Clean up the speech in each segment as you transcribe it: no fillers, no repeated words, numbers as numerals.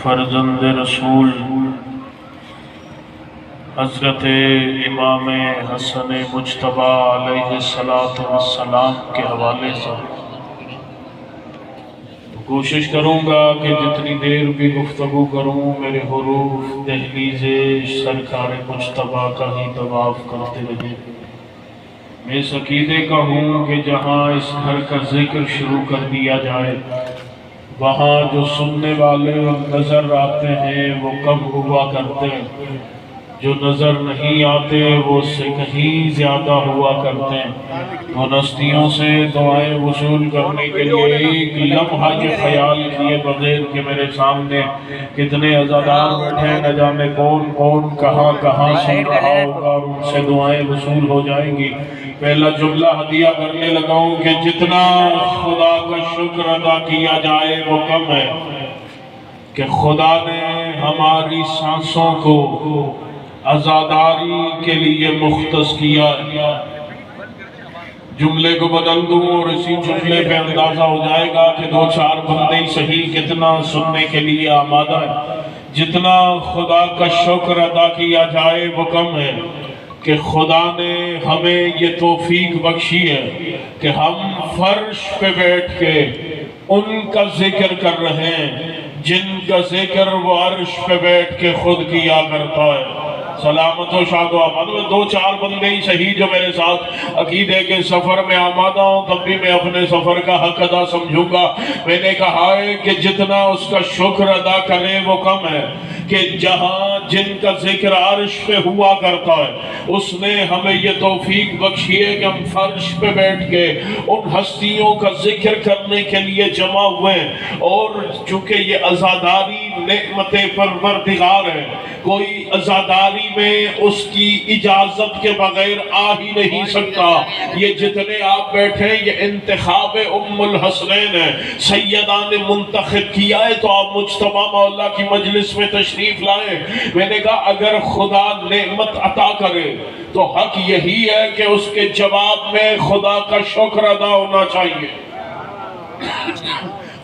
فرزند رسول حضرت امام حسن مجتبی علیہ السلام کے حوالے سے کوشش کروں گا کہ جتنی دیر بھی گفتگو کروں میرے حروف دہلیز سرکار مجتبی کا ہی طواف کرتے رہیں۔ میں اس عقیدے کا ہوں کہ جہاں اس گھر کا ذکر شروع کر دیا جائے وہاں جو سننے والے نظر آتے ہیں وہ کم ہوا کرتے ہیں، جو نظر نہیں آتے وہ اس سے کہیں زیادہ ہوا کرتے ہیں۔ ان ہستیوں سے دعائیں وصول کرنے کے لیے ایک لمحہ یہ خیال کیے بغیر کہ میرے سامنے کتنے عزادار بیٹھے ہیں، نہ جانے کون کون کہاں کہاں سن رہا ہوگا اور ان سے دعائیں وصول ہو جائیں گی۔ پہلا جملہ ہدیہ کرنے لگا ہوں کہ جتنا خدا کا شکر ادا کیا جائے وہ کم ہے کہ خدا نے ہماری سانسوں کو عزاداری کے لیے مختص کیا۔ جملے کو بدل دوں اور اسی جملے پہ اندازہ ہو جائے گا کہ دو چار بندے ہی صحیح کتنا سننے کے لیے آمادہ ہے۔ جتنا خدا کا شکر ادا کیا جائے وہ کم ہے کہ خدا نے ہمیں یہ توفیق بخشی ہے کہ ہم فرش پہ بیٹھ کے ان کا ذکر کر رہے ہیں جن کا ذکر وہ عرش پہ بیٹھ کے خود کیا کرتا ہے۔ سلامت و شاد و آباد میں دو چار بندے ہی صحیح جو میرے ساتھ عقیدے کے سفر میں آمادہ ہوں، تب بھی میں اپنے سفر کا حق ادا سمجھوں گا۔ میں نے کہا ہے کہ جتنا اس کا شکر ادا کریں وہ کم ہے کہ جہاں جن کا ذکر عرش پہ ہوا کرتا ہے اس نے ہمیں یہ توفیق بخشی ہے کہ ہم فرش پہ بیٹھ کے ان ہستیوں کا ذکر کرنے کے لیے جمع ہوئے ہیں۔ اور چونکہ یہ عزاداری نعمت پروردگار ہے، کوئی عزاداری میں اس کی اجازت کے بغیر آ ہی نہیں سکتا۔ یہ جتنے آپ بیٹھے یہ انتخاب ام الحسنین ہے، سیدہ نے منتخب کیا ہے تو آپ مجتبی مولا کی مجلس میں تشریف لائیں۔ میں نے کہا اگر خدا نعمت عطا کرے تو حق یہی ہے کہ اس کے جواب میں خدا کا شکر ادا ہونا چاہیے،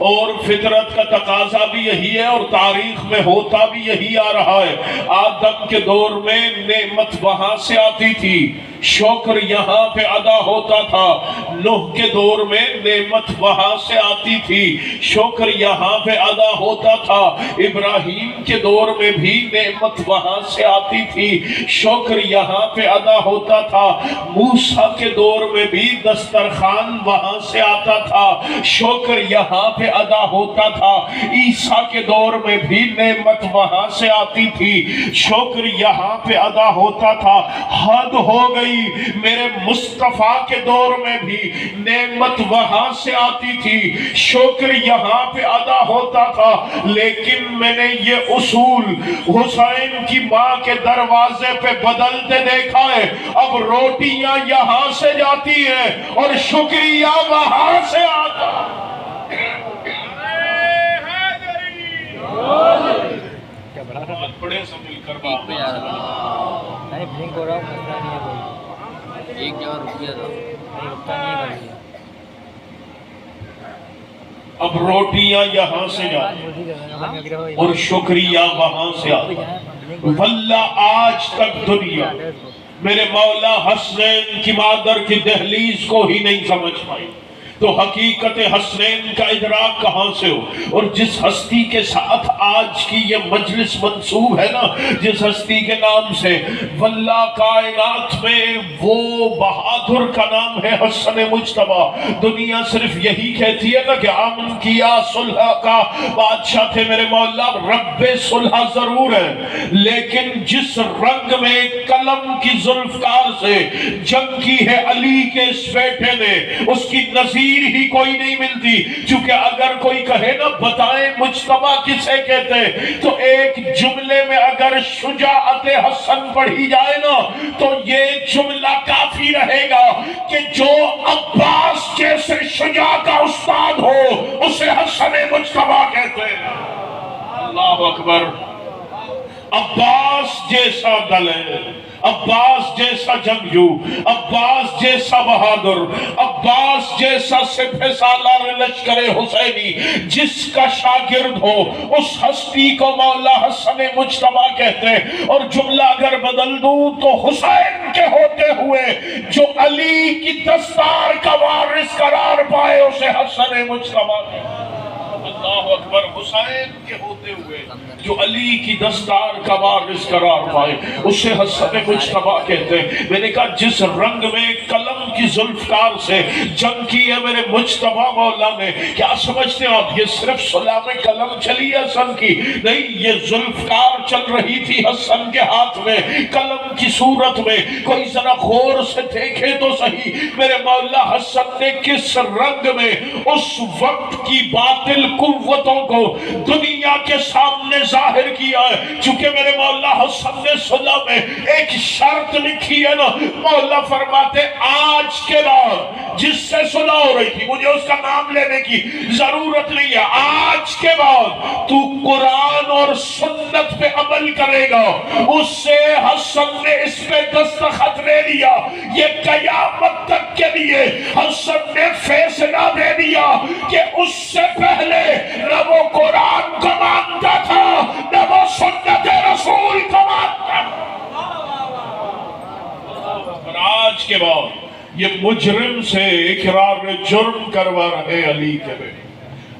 اور فطرت کا تقاضا بھی یہی ہے اور تاریخ میں ہوتا بھی یہی آ رہا ہے۔ آدم کے دور میں نعمت وہاں سے آتی تھی، شکر یہاں پہ ادا ہوتا تھا۔ نوح کے دور میں نعمت وہاں سے آتی تھی، شکر یہاں پہ ادا ہوتا تھا۔ ابراہیم کے دور میں بھی نعمت وہاں سے آتی تھی، شکر یہاں پہ ادا ہوتا تھا۔ موسیٰ کے دور میں بھی دسترخوان وہاں سے آتا تھا، شکر یہاں پہ ادا ہوتا تھا۔ عیسیٰ کے دور میں بھی نعمت وہاں سے آتی تھی، شکر یہاں پہ ادا ہوتا تھا۔ حد ہو گئی، میرے مصطفیٰ کے دور میں بھی نعمت وہاں سے آتی تھی، شکر یہاں پہ ادا ہوتا تھا۔ لیکن میں نے یہ اصول حسین کی ماں کے دروازے پہ بدلتے دیکھا ہے۔ اب روٹیاں یہاں سے جاتی ہیں اور شکریہ وہاں سے آتا ہے۔ بڑے سے مل کر بات ایک جگہ رک گیا تھا۔ اب روٹیاں یہاں سے جاتی اور شکریہ وہاں سے آتا۔ واللہ آج تک دنیا میرے مولا حسنین کی مادر کی دہلیز کو ہی نہیں سمجھ پائی، تو حقیقت حسنین کا ادراک کہاں سے ہو؟ اور جس ہستی کے ساتھ آج کی یہ مجلس منسوب ہے نا، جس ہستی کے نام سے واللہ کائنات میں وہ بہادر کا نام ہے حسن مجتبی، دنیا صرف یہی کہتی ہے نا کہ امن کیا، صلح کا بادشاہ تھے میرے مولا، رب صلح ضرور ہے، لیکن جس رنگ میں قلم کی ذوالفقار سے جنگ کی ہے علی کے اس بیٹے نے، اس کی نظیر ہی کوئی نہیں ملتی۔ چونکہ اگر کوئی کہے نا بتائیں مجتبی کسے کہتے، تو ایک جملے میں اگر شجاعت حسن پڑھی جائے نا تو یہ جملہ کافی رہے گا کہ جو عباس جیسے شجاع کا استاد ہو اسے حسن مجتبی کہتے ہیں۔ اللہ اکبر، عباس جیسا دل ہے، عباس جیسا جنگجو، عباس جیسا بہادر، عباس جیسا سپہ سالار لشکر حسینی جس کا شاگرد ہو، اس ہستی کو مولا حسن مجتبیٰ کہتے ہیں۔ اور جملہ اگر بدل دوں تو حسین کے ہوتے ہوئے جو علی کی دستار کا وارث قرار پائے اسے حسن مجتبیٰ کہتے ہیں۔ اللہ اکبر، حسین کے ہوتے ہوئے جو علی کی دستار کا وارث قرار پائے اسے حسن مجتبیٰ کہتے ہیں۔ میں نے کہا جس رنگ میں قلم کی ذوالفقار سے جنگ کی ہے میرے مجتبیٰ مولا نے، کیا سمجھتے ہیں آپ یہ صرف سلام قلم چلی ہے حسن کی؟ نہیں، یہ ذوالفقار چل رہی تھی حسن کے ہاتھ میں قلم کی صورت میں۔ کوئی ذرا غور سے دیکھے تو صحیح میرے مولا حسن نے کس رنگ میں اس وقت کی باطل قوتوں کو دنیا کے سامنے ظاہر کیا ہے۔ چونکہ میرے مولا حسن نے صلح میں ایک شرط لکھی ہے نا، مولا فرماتے آج کے بعد جس سے صلح ہو رہی تھی، مجھے اس کا نام لینے کی ضرورت نہیں ہے، آج کے بعد تو قرآن اور سنت پہ عمل کرے گا۔ اس سے حسن نے اس پہ دستخط لے لیا۔ یہ قیامت تک کے لیے حسن نے فیصلہ دے دیا کہ اس سے پہلے نہ وہ قرآن کو مانتا تھا نہ وہ سنت رسول کو مانتا تھا۔ اور آج کے بعد یہ مجرم سے اقرار جرم کروا رہے علی کے بیٹے،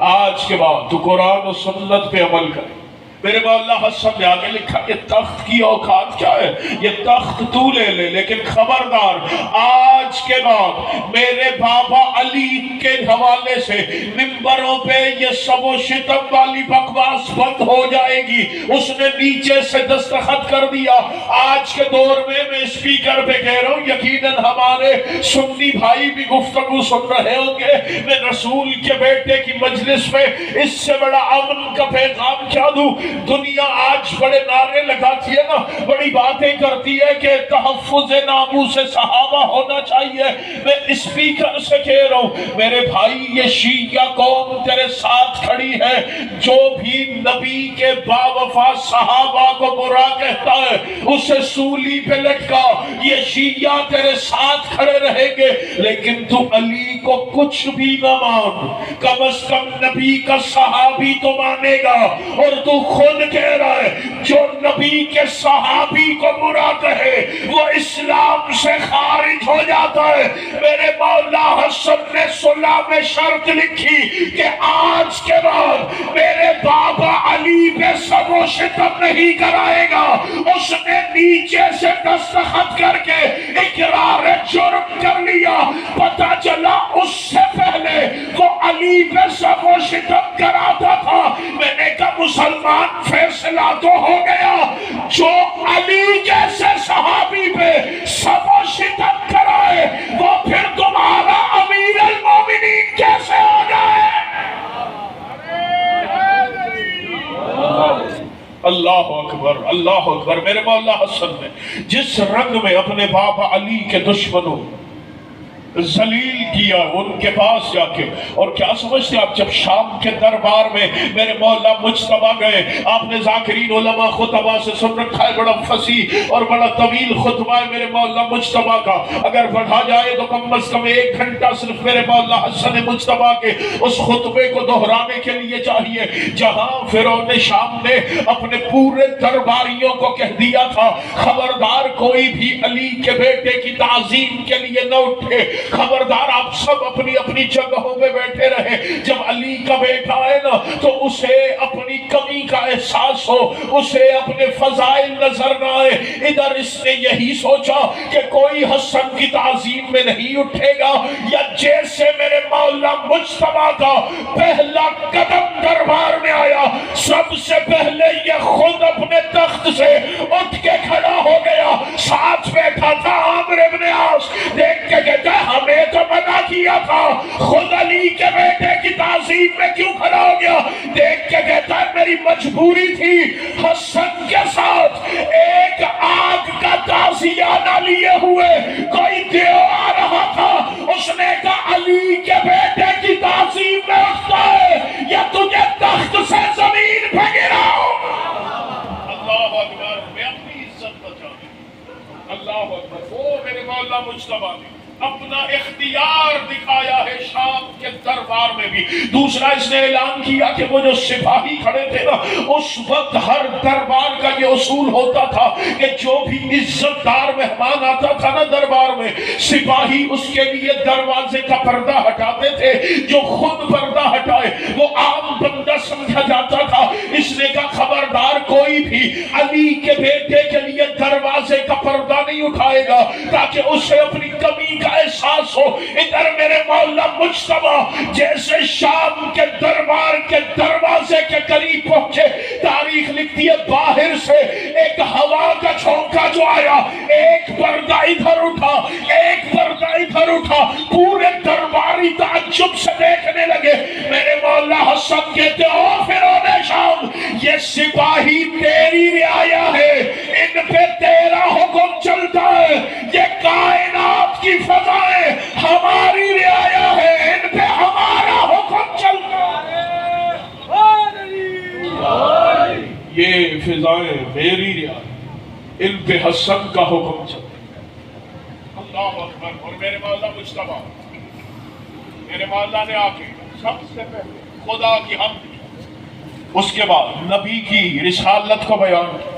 آج کے بعد تو قرآن و سنت پہ عمل کرے۔ میرے مولا حسن نے آگے لکھا کہ تخت کی اوقات کیا ہے، یہ تخت تو لے لے، لیکن خبردار آج کے بعد میرے بابا علی کے حوالے سے ممبروں پہ یہ سب و شتم والی بکواس بند ہو جائے گی۔ اس نے نیچے سے دستخط کر دیا۔ آج کے دور میں اسپیکر پہ کہہ رہا ہوں، یقیناً ہمارے سنی بھائی بھی گفتگو سن رہے ہوں گے، میں رسول کے بیٹے کی مجلس میں اس سے بڑا امن کا پیغام کیا دوں؟ دنیا آج بڑے نعرے لگاتی ہے نا، بڑی باتیں کرتی ہے کہ تحفظ ناموس صحابہ ہونا چاہیے۔ میں اسپیکر سے کہہ رہا ہوں میرے بھائی، یہ شیعہ قوم تیرے ساتھ کھڑی ہے۔ جو بھی نبی کے باوفا صحابہ کو برا کہتا ہے اسے سولی پہ لٹکا، یہ شیعہ تیرے ساتھ کھڑے رہیں گے، لیکن تو علی کو کچھ بھی نہ مان، کم از کم نبی کا صحابی تو مانے گا۔ اور تو خود کہہ رہا ہے جو نبی کے صحابی کو برا کہے وہ اسلام سے خارج ہو جاتا ہے۔ میرے مولا حسن نے صلح میں شرط لکھی کہ آج کے بعد میرے بابا علی پہ سب و شتم نہیں کرائے گا۔ اس نے نیچے سے دستخط کر کے اقرار جرم کر لیا۔ پتہ چلا اس سے پہلے وہ علی پہ سب و شتم کراتا تھا۔ میں نے کہا مسلمان فیصلہ تو ہو گیا، جو علی جیسے صحابی پہ سب و شتم کرائے وہ پھر تمہارا امیر المومنین کیسے ہو جائے؟ اللہ اکبر، اللہ اکبر۔ میرے مولا حسن نے جس رنگ میں اپنے بابا علی کے دشمنوں ذلیل کیا ان کے پاس جا کے، اور کیا سمجھتے آپ جب شام کے دربار میں میرے مولا مجتبیٰ گئے، آپ نے ذاکرین علماء خطبہ سے سن رکھا ہے، بڑا فصیح اور بڑا طویل خطبہ ہے میرے مولا مجتبیٰ کا، اگر پڑھا جائے تو کم از کم 1 گھنٹہ صرف میرے مولا حسن مجتبیٰ کے اس خطبے کو دہرانے کے لیے چاہیے، جہاں فرعون شام نے اپنے پورے درباریوں کو کہہ دیا تھا خبردار کوئی بھی علی کے بیٹے کی تعظیم کے لیے نہ اٹھے، خبردار آپ سب اپنی اپنی جگہوں میں بیٹھے رہے۔ جب علی کا بیٹا ہے نا تو اسے اپنی کمی کا احساس ہو، اسے اپنے فضائل نظر نہ آئے۔ ادھر اس نے یہی سوچا کہ کوئی حسن کی تعظیم میں نہیں اٹھے گا، یا جیسے میرے مولا مجتبیٰ کا پہلا قدم دربار میں آیا سب سے پہلے یہ خود اپنے تخت سے اٹھ کے کھڑا ہو گیا۔ ساتھ بیٹھا تھا عامر ابن عاص، دیکھ کے کہتا ہے ہمیں تو منع کیا تھا، خود علی کے بیٹے کی تعظیم میں کیوں کھڑا ہو گیا؟ دیکھ کے کہتا ہے میری مجبوری تھی حسن کے ساتھ ایک آگ کا تعزیہ نہ لیے ہوئے، کوئی دیو آ رہا تھا، اس نے کہا علی کے بیٹے کی تعظیم میں اٹھتا ہے یا تجھے تخت سے زمین پہ گراؤں۔ اللہ اکبر۔ مولا مجتبیٰ نے اپنا اختیار دکھایا ہے شام کے دربار میں بھی۔ دوسرا اس نے اعلان کیا کہ وہ جو سپاہی کھڑے تھے نا، اس وقت ہر دربار کا یہ اصول ہوتا تھا کہ جو بھی عزت دار مہمان آتا تھا نا دربار میں، سپاہی اس کے لیے دروازے کا پردہ ہٹاتے تھے۔ جو خود پردہ ہٹائے وہ عام بندہ سمجھا جاتا تھا۔ اس نے کہا خبردار کوئی بھی علی کے بیٹے کے لیے دروازے کا پردہ نہیں اٹھائے گا تاکہ اسے اپنی کمی کا احساس ہو۔ ادھر میرے مولا مجتبیٰ جیسے شام کے دربار کے دروازے کے قریب پہنچے، تاریخ لکھتی ہے باہر سے ایک ہوا کا جھونکا جو آیا، ایک پردہ ادھر اٹھا، ایک پردہ ادھر اٹھا، پورے درباری تعجب سے دیکھنے لگے۔ میرے مولا حسن کہتے او فرعون شام، یہ سپاہی تیری رعایا ہے، ان پہ تیرا حکم چلتا ہے، یہ کائنات کی فضائیں ہماری رعایا ہے، ان پہ ہمارا حکم چلتا ہے۔ یہ فضائیں میری رعایا، ان پہ حسن کا حکم چلتا ہے۔ اللہ اکبر۔ اور میرے مولا مجتبیٰ، میرے مولا نے آ کے سب سے پہلے خدا کی حمد کی، اس کے بعد نبی کی رسالت کو بیان کیا،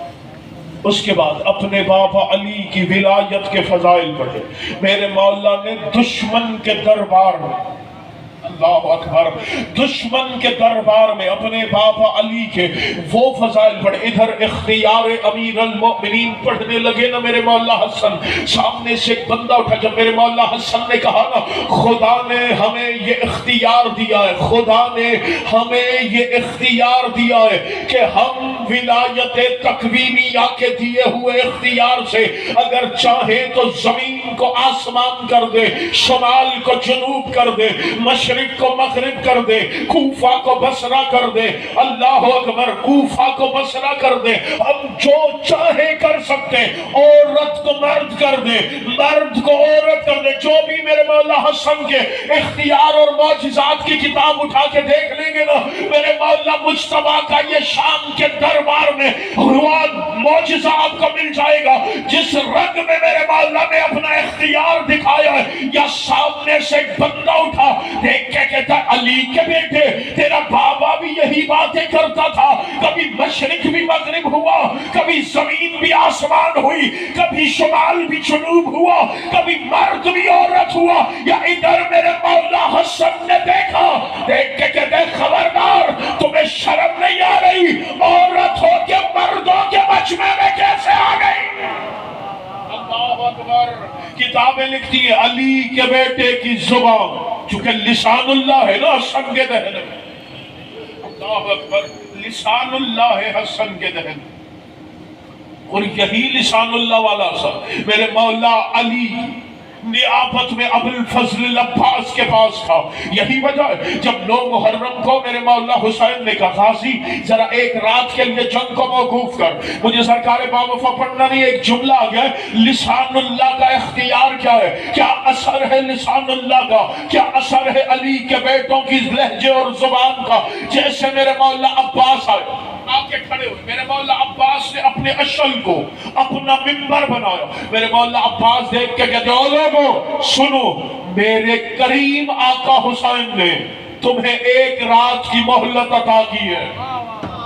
اس کے بعد اپنے باپا علی کی ولایت کے فضائل پڑھے۔ میرے مولا نے دشمن کے دربار میں، اللہ اکبر، دشمن کے دربار میں اپنے باپا علی کے وہ فضائل پڑھے۔ ادھر اختیار امیر المؤمنین پڑھنے لگے نا میرے مولا حسن، سامنے سے ایک بندہ اٹھا۔ جب میرے مولا حسن نے کہا نا خدا نے ہمیں یہ اختیار دیا ہے، خدا نے ہمیں یہ اختیار دیا ہے کہ ہم ولایت تکوینیہ کے دیے ہوئے اختیار سے اگر چاہیں تو زمین کو آسمان کر دے، شمال کو جنوب کر دے، مشرق کو مغرب کر دے، کوفہ کو بصرہ کر دے، اللہ اکبر، کوفہ کو بصرہ کر دے، ہم جو چاہے کر سکتے، عورت کو مرد کر دے، مرد کو عورت کر دے، جو بھی میرے مولا حسن کے اختیار اور معجزات کی کتاب اٹھا کے دیکھ لیں گے نا، میرے مولا مجتبیٰ کا یہ شام کے دربار میں ہوا معجزہ آپ کو مل جائے گا۔ جس رنگ میں میرے مولا نے اپنا اختیار دکھایا ہے، یا سامنے سے ایک بندہ اٹھا دیکھ کے کہتا ہے علی کے بیٹے تیرا بابا بھی یہی باتیں کرتا تھا، کبھی مشرق بھی مغرب ہوا، کبھی زمین بھی آسمان ہوئی، کبھی شمال بھی جنوب ہوا، کبھی مرد بھی عورت ہوا۔ یا ادھر میرے مولا حسن نے دیکھا، دیکھ کے کہتے ہیں خبردار تمہیں شرم نہیں آ رہی، عورت ہو کے مردوں کے مجمع میں کیسے آ گئی؟ اللہ اکبر۔ کتابیں لکھتی ہے علی کے بیٹے کی زبان، چونکہ لسان اللہ ہے نا حسن کے دہن میں، اللہ اکبر، لسان اللہ ہے حسن کے دہن میں، اور یہی لسان اللہ والا سا میرے مولا علی نیابت میں ابو الفضل العباس کے پاس تھا۔ یہی وجہ ہے جب 9 محرم کو میرے مولا حسین نے کہا غازی ذرا ایک رات کے لیے جنگ کو موقوف کر، مجھے سرکار باوفا پڑھنا نہیں، ایک جملہ آ گیا ہے لسان اللہ کا اختیار کیا ہے، کیا اثر ہے لسان اللہ کا، کیا اثر ہے علی کے بیٹوں کی لہجے اور زبان کا۔ جیسے میرے مولا عباس آئے آ کے کھڑے ہوئے، میرے مولا عباس نے اپنے اشل کو اپنا منبر بنایا، میرے مولا عباس دیکھ کے کہتے او لوگو سنو، میرے کریم آقا حسین نے تمہیں ایک رات کی مہلت عطا کی ہے،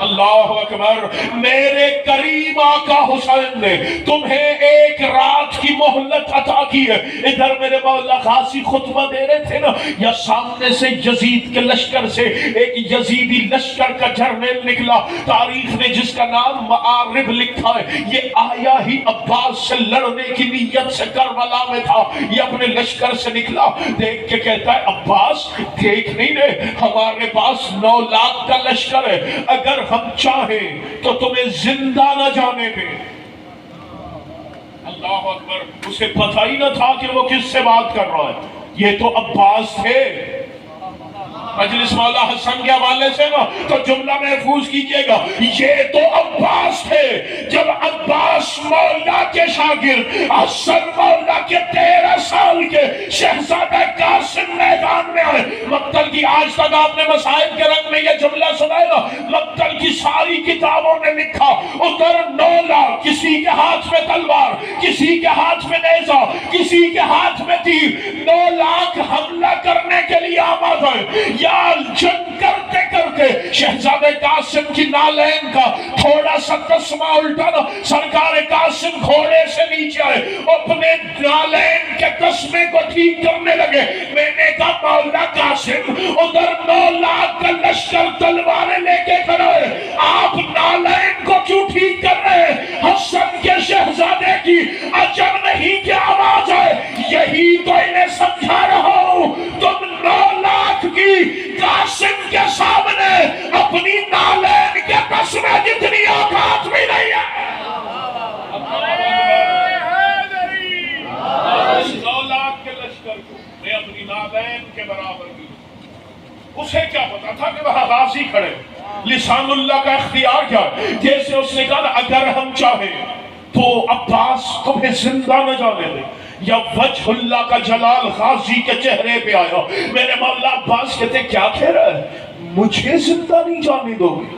اللہ اکبر، میرے کریم آقا حسین نے تمہیں ایک رات کی مہلت عطا کی ہے۔ ادھر میرے مولا غازی خطبہ دے رہے تھے نا، یا سامنے سے یزید کے لشکر سے ایک یزیدی لشکر کا جرنیل نکلا، تاریخ نے جس کا نام معارب لکھا ہے، یہ آیا ہی عباس سے لڑنے کی نیت سے کربلا میں تھا، یہ اپنے لشکر سے نکلا، دیکھ کے کہتا ہے عباس دیکھ نہیں رہے ہمارے پاس 9 لاکھ کا لشکر ہے، اگر ہم چاہیں تو تمہیں زندہ نہ جانے دیں۔ اللہ اکبر، اسے پتہ ہی نہ تھا کہ وہ کس سے بات کر رہا ہے، یہ تو عباس تھے، مجلس مولا حسن کے حوالے سے نا تو جملہ محفوظ کیجئے گا، یہ تو عباس تھے، جب عباس مولا کے شاگرد حسن مولا کے 13 سال کے شہزادہ قاسم میدان میں آئے۔ مقتل کی آج تک آپ نے مسائل کے رنگ میں یہ جملہ سنائے نا، مقتل کی ساری کتابوں نے لکھا ادھر 9 لاکھ، کسی کے ہاتھ میں تلوار، کسی کے ہاتھ میں نیزہ، کسی کے ہاتھ میں تیر، 9 لاکھ حملہ کرنے کے لیے آماد ہے۔ یا جنگ کرتے کرتے شہزادہ قاسم کی نالین کا تھوڑا سا تسمہ الٹا نا، سرکار قاسم گھوڑے سے نیچے آئے، اپنے نالین کے تسمے کو ٹھیک کرنے لگے۔ میں نے کہا مولا قاسم ادھر 9 لاکھ کا لشکر تلواریں لے کے کھڑا ہے، آپ نالین کو کیوں ٹھیک کر رہے ہیں؟ حسن کے شہزادے کی عجب نہیں کیا آواز ہے، یہی تو انہیں سمجھا رہا ہوں، تم 9 لاکھ کی قاسم کے سامنے اپنی نالین کے تسمے جتنی اوقات بھی نہیں ہے۔ 9 لاکھ کے لشکر کو میں اپنی نالین کے برابر کی، اسے کیا پتا تھا کہ وہاں غازی کھڑے، لسان اللہ کا اختیار کیا، جیسے اس نے کہا اگر ہم چاہیں تو عباس تمہیں زندہ نہ جانے دیں، یا وجہ اللہ کا جلال غازی کے چہرے پہ آیا۔ میرے مولا عباس کہتے کیا کہہ رہا ہے، مجھے زندہ نہیں جانے دو گے؟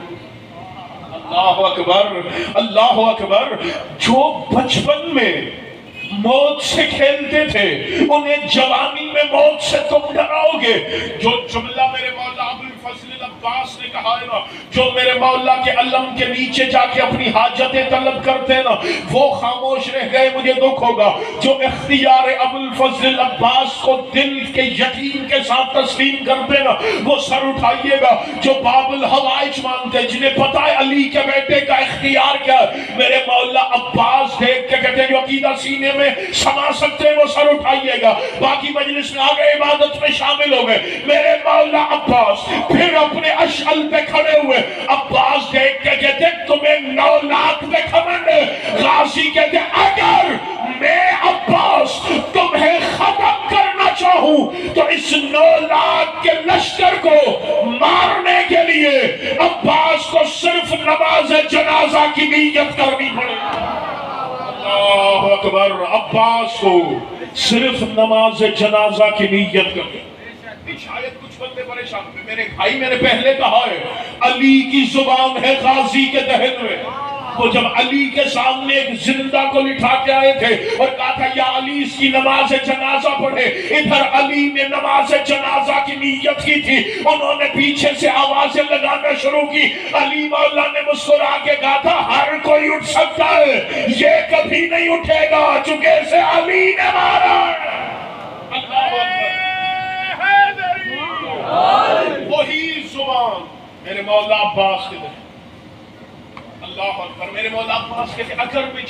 اللہ اکبر، اللہ اکبر۔ جو بچپن میں موت سے کھیلتے تھے انہیں جوانی میں موت سے تم ڈراؤ گے۔ جو جملہ میرے مولا ابوالفضل العباس نے کہا ہے نا، جو میرے مولا کے علم کے نیچے جا کے اپنی حاجتیں طلب کرتے نا وہ خاموش رہ گئے، مجھے دکھ ہوگا۔ جو اختیار ابوالفضل العباس کو دل کے یقین کے ساتھ تسلیم کرتے نا وہ سر اٹھائیے گا۔ جو باب الحوائج مانتے جنہیں پتا ہے علی کے بیٹے کا اختیار کیا ہے، میرے مولا عباس دیکھ کے کہتے ہیں جو عقیدہ سینے میں سما سکتے ہیں وہ سر اٹھائیے گا۔ باقی مجلس میں آگے عبادت میں شامل ہو گئے۔ میرے مولا عباس پھر اپنے اشعل پہ کھڑے ہوئے، عباس دیکھ کے کہتے تمہیں 9 لاکھ پہ گھمنڈ ہے۔ غازی کہتے اگر میں عباس تمہیں ختم کرنا چاہوں تو اس 9 لاکھ کے لشکر کو مارنے کے لیے عباس کو صرف نماز جنازہ کی نیت کرنی پڑے۔ اللہ اکبر، عباس کو صرف نماز جنازہ کی نیت کرنی۔ شاید کچھ بندے پریشان ہوئے، میرے بھائی میں نے پہلے کہا ہے علی کی زبان ہے غازی کے دہن میں۔ وہ جب علی کے سامنے ایک زندہ کو لٹھا کے آئے تھے اور کہا تھا یا علی اس کی نماز جنازہ پڑھے، ادھر علی نے نماز جنازہ کی نیت کی تھی، انہوں نے پیچھے سے آوازیں لگانا شروع کی۔ علی مولا نے مسکرا کے کہا تھا ہر کوئی اٹھ سکتا ہے، یہ کبھی نہیں اٹھے گا چونکہ اسے علی نے مارا۔ اللہ اکبر، وہی زبان میرے مولا عباس کے دل۔ اللہ اکبر، میرے مولا عباس کہتے اگر میں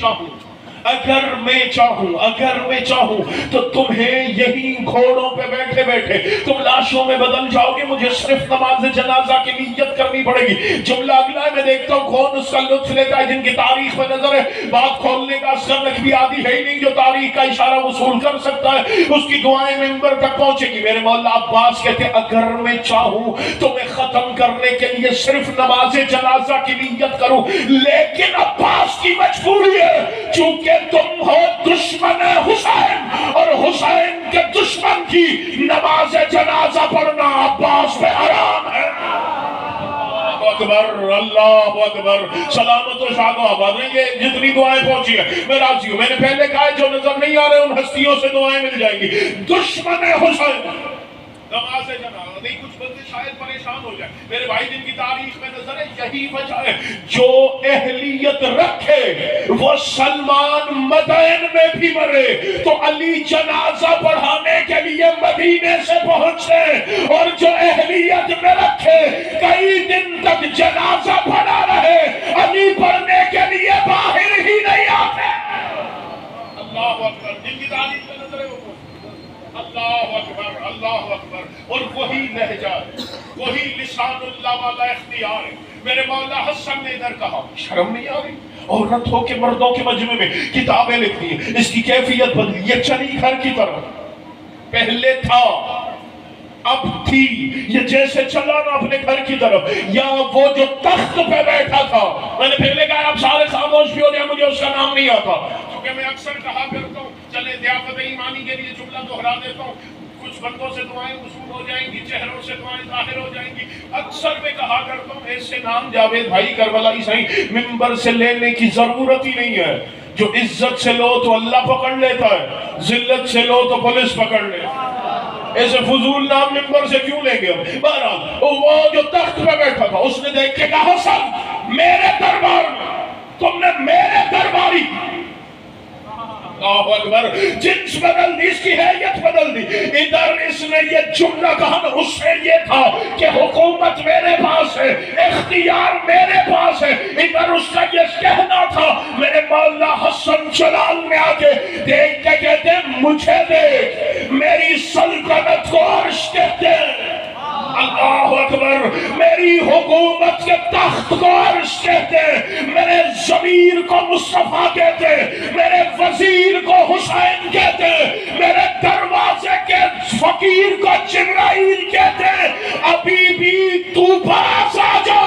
چاہوں تو تمہیں یہی گھوڑوں پہ بیٹھے بیٹھے تم لاشوں میں بدل جاؤ گے، مجھے صرف نماز جنازہ کی نیت کرنی پڑے گی۔ جملہ اگلا ہے، میں دیکھتا ہوں کون اس کا لطف لیتا ہے جن کی تاریخ میں نظر ہے، بات کھولنے کا اصغر نقوی عادی ہے ہی نہیں جو تاریخ کا اشارہ وصول کر سکتا ہے، اس کی دعائیں منبر تک پہنچے گی۔ میرے مولا عباس کہتے اگر میں چاہوں تو میں ختم کرنے کے لیے صرف نماز جنازہ کی نیت کروں، لیکن عباس کی مجبوری ہے چونکہ تم ہو دشمن حسین اور حسین کے دشمن کی نماز جنازہ پڑھنا عباس پہ حرام ہے۔ اللہ اکبر، اللہ اکبر، سلامت و شاد و آباد رہیں گے۔ جتنی دعائیں پہنچی ہیں میں راضی ہوں۔ میں نے پہلے کہا جو نظر نہیں آ رہے ان ہستیوں سے دعائیں مل جائیں گی۔ دشمن حسین نماز جنازہ نہیں، کچھ بندے شاید پریشان ہو جائیں، میرے بھائی جن کی تاریخ میں نظر ہے یہی وجہ ہے، جو اہلیت رکھے وہ سلمان مدین میں بھی مرے تو علی جنازہ پڑھانے کے لیے مدینے سے پہنچے، اور جو اہلیت میں رکھے کئی دن تک جنازہ پڑھا رہے علی پڑھنے کے لیے باہر ہی نہیں آتے۔ اللہ اکبر، جن کی تاریخ میں نظر ہے وہ اللہ اکبر، اللہ اکبر، اور وہی لہجہ، وہی لسان اللہ والا اختیار ہے۔ میرے مولا حسن نے ادھر کہا شرم نہیں آ رہی، عورت ہو کے مردوں کے مجمع میں کتابیں لکھتی ہیں، اس کی کیفیت بدلی، یہ چلی گھر کی طرح۔ پہلے تھا اب تھی یہ جیسے چلا نا اپنے گھر کی طرف، یا وہ جو تخت پہ بیٹھا تھا، میں نے پہلے کہا اب سارے خاموش بھی ہو جائے، مجھے اس کا نام نہیں آتا، کیونکہ میں اکثر کہا کرتا ہوں، چلے ضیافت ایمانی کے لیے جملہ دوہرا دیتا ہوں، کچھ بندوں سے دعائیں وصول ہو جائیں گی، چہروں سے دعائیں ظاہر ہو جائیں گی، اکثر میں کہا کرتا ہوں ایسے نام جاوید بھائی کربلائی صحیح ممبر سے لینے کی ضرورت ہی نہیں ہے، جو عزت سے لو تو اللہ پکڑ لیتا ہے، ذلت سے لو تو پولیس پکڑ لیتا ہے، ایسے فضول نام ممبر سے کیوں لیں گے ہم؟ بہرحال وہ جو تخت پہ بیٹھا تھا اس نے دیکھ کے کہا حسن میرے دربار میں تم نے میرے درباری، اللہ اکبر، جنس بدل دی، اس کی حیثیت بدل دی، ادھر اس نے یہ جملہ کہا نا، اس سے یہ تھا کہ حکومت میرے پاس ہے، اختیار میرے پاس ہے، ادھر اس کا یہ کہنا تھا، میرے مولا حسن جلال میں آکے دیکھ کے کہتے ہیں مجھے دیکھ، میری سلطنت کو عرش کہتے ہیں، اللہ اکبر، میری حکومت کے تخت کو عرش کہتے ہیں، میرے ضمیر کو مصطفیٰ کہتے ہیں، میرے وزیر کو حسین کہتے ہیں، میرے دروازے کے فقیر کو جبرائیل کہتے ہیں، ابھی بھی تو پاس آ جا،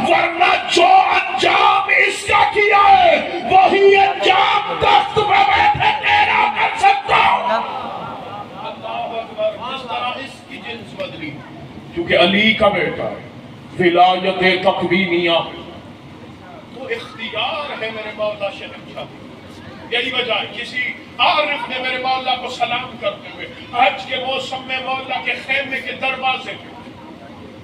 ورنہ جو انجام اس کا کیا ہے وہی انجام تخت پہ بیٹھے تیرا کر سکتا ہوں۔ اللہ اکبر، جس طرح اس کی جنس بدلی کیونکہ علی کا بیٹا ہے، ولایت تقویمیہ تو اختیار ہے میرے مولا شہنشاہ، یہی وجہ ہے کسی عارف نے میرے مولا کو سلام کرتے ہوئے حج کے موسم میں مولا کے خیمے کے دروازے پہ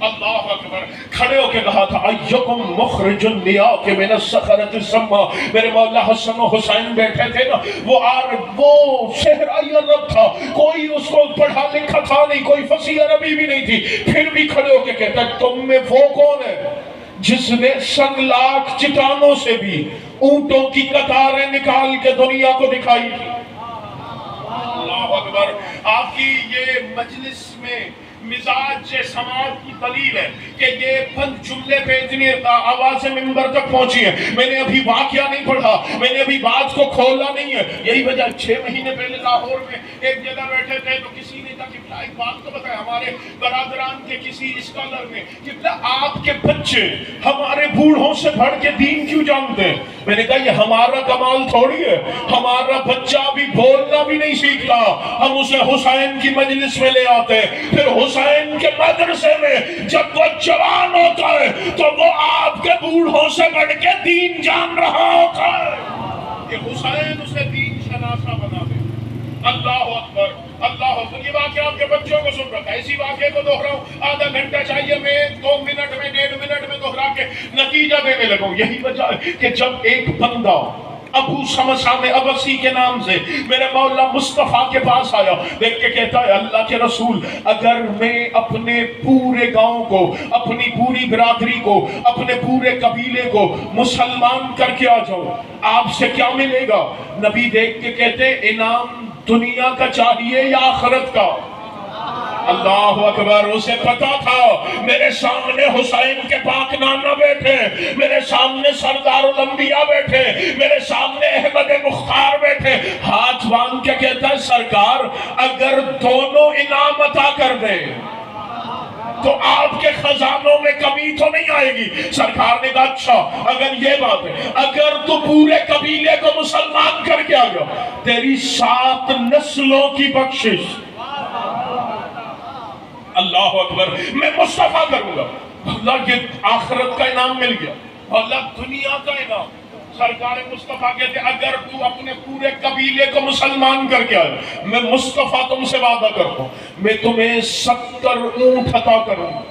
اللہ اکبر کھڑے ہو کے کہا تھا ایکم مخرج النیاق من الصخرۃ السما، میرے مولا حسن و حسین بیٹھے تھے نا، وہ صحرائی عرب تھا، کوئی اس کو پڑھا لکھا تھا نہیں، کوئی فصیح عربی بھی نہیں تھی، پھر بھی کھڑے ہو کے کہتا ہے تم میں وہ کون ہے جس نے سنگ لاکھ چٹانوں سے بھی اونٹوں کی قطاریں نکال کے دنیا کو دکھائی تھی۔ اللہ اکبر، آپ کی یہ مجلس میں مزاج سماعت کی دلیل ہے کہ یہ بند جملے پہ اتنی آوازیں ممبر تک پہنچی ہیں، میں نے ابھی واقعہ نہیں پڑھا، میں نے ابھی بات کو کھولا نہیں ہے، یہی وجہ 6 مہینے پہلے لاہور میں ایک جگہ بیٹھے تھے تو کسی نے کہا کہ ایک بات تو بتائیں ہمارے برادران کے کسی اسکالر نے کہ آپ کے بچے ہمارے بوڑھوں سے بڑھ کے دین کیوں جانتے ہیں؟ میں نے کہا یہ ہمارا کمال تھوڑی ہے، ہمارا بچہ بھی بولنا بھی نہیں سیکھتا، ہم اسے حسین کی مجلس میں لے آتے ہیں، پھر حسین کے مدرسے میں جب وہ جوان ہوتا ہے تو وہ آپ کے بوڑھوں سے بڑھ کے دین جان رہا ہوتا ہے کہ حسین اسے دین شناسا بنا دے۔ اللہ اکبر، اللہ اکبر، یہ واقعہ آپ کے بچوں کو سن رکھا ہے، اسی واقعے کو دوہراؤں، آدھا گھنٹہ چاہیے، میں 2 منٹ میں 1.5 منٹ میں دوہرا کے نتیجہ دینے لگوں۔ یہی وجہ ہے کہ جب ایک بندہ ابو سمسام ابسی کے نام سے میرے مولا مصطفیٰ کے پاس آیا، دیکھ کے کہتا ہے اللہ کے رسول اگر میں اپنے پورے گاؤں کو، اپنی پوری برادری کو، اپنے پورے قبیلے کو مسلمان کر کے آ جاؤں آپ سے کیا ملے گا؟ نبی دیکھ کے کہتے انعام دنیا کا چاہیے یا آخرت کا؟ اللہ اکبر، اسے پتا تھا میرے سامنے حسین کے پاک نانا بیٹھے، میرے سامنے سردار الانبیاء بیٹھے، میرے سامنے احمد مختار بیٹھے، ہاتھ باندھ کے کہتا ہے سرکار اگر دونوں انعام عطا کر دیں تو آپ کے خزانوں میں کمی تو نہیں آئے گی؟ سرکار نے کہا اچھا اگر یہ بات ہے، اگر تو پورے قبیلے کو مسلمان کر کے آ گیا تیری 7 نسلوں کی بخشش، اللہ اکبر، میں مصطفیٰ کروں گا۔ اللہ یہ آخرت کا انعام مل گیا، اللہ دنیا کا انعام۔ سرکار مصطفیٰ کہتے اگر تو اپنے پورے قبیلے کو مسلمان کر کے آئے میں مصطفیٰ تم سے وعدہ کرتا ہوں میں تمہیں 70 اونٹ عطا کروں گا۔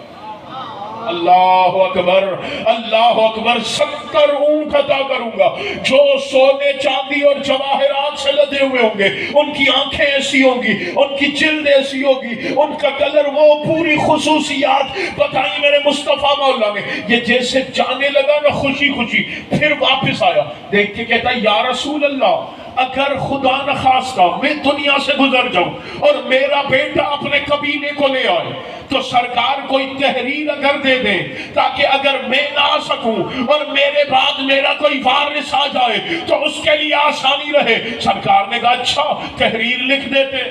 اللہ اکبر، اللہ اکبر، 70 اونٹ عطا کروں گا جو سونے چاندی اور جواہرات سے لدے ہوئے ہوں گے، ان کی آنکھیں ایسی ہوں گی، ان کی جلد ایسی ہوگی، ان کا کلر، وہ پوری خصوصیات بتائیں میرے مصطفیٰ مولا نے۔ یہ جیسے جانے لگا نا خوشی خوشی، پھر واپس آیا، دیکھ کے کہتا یا رسول اللہ اگر خدا نخواستہ میں دنیا سے گزر جاؤں اور میرا بیٹا اپنے قبیلے کو لے آئے تو سرکار کوئی تحریر اگر دے دیں تاکہ اگر میں نہ آ سکوں اور میرے بعد میرا کوئی وارث آ جائے تو اس کے لیے آسانی رہے۔ سرکار نے کہا اچھا تحریر لکھ دیتے۔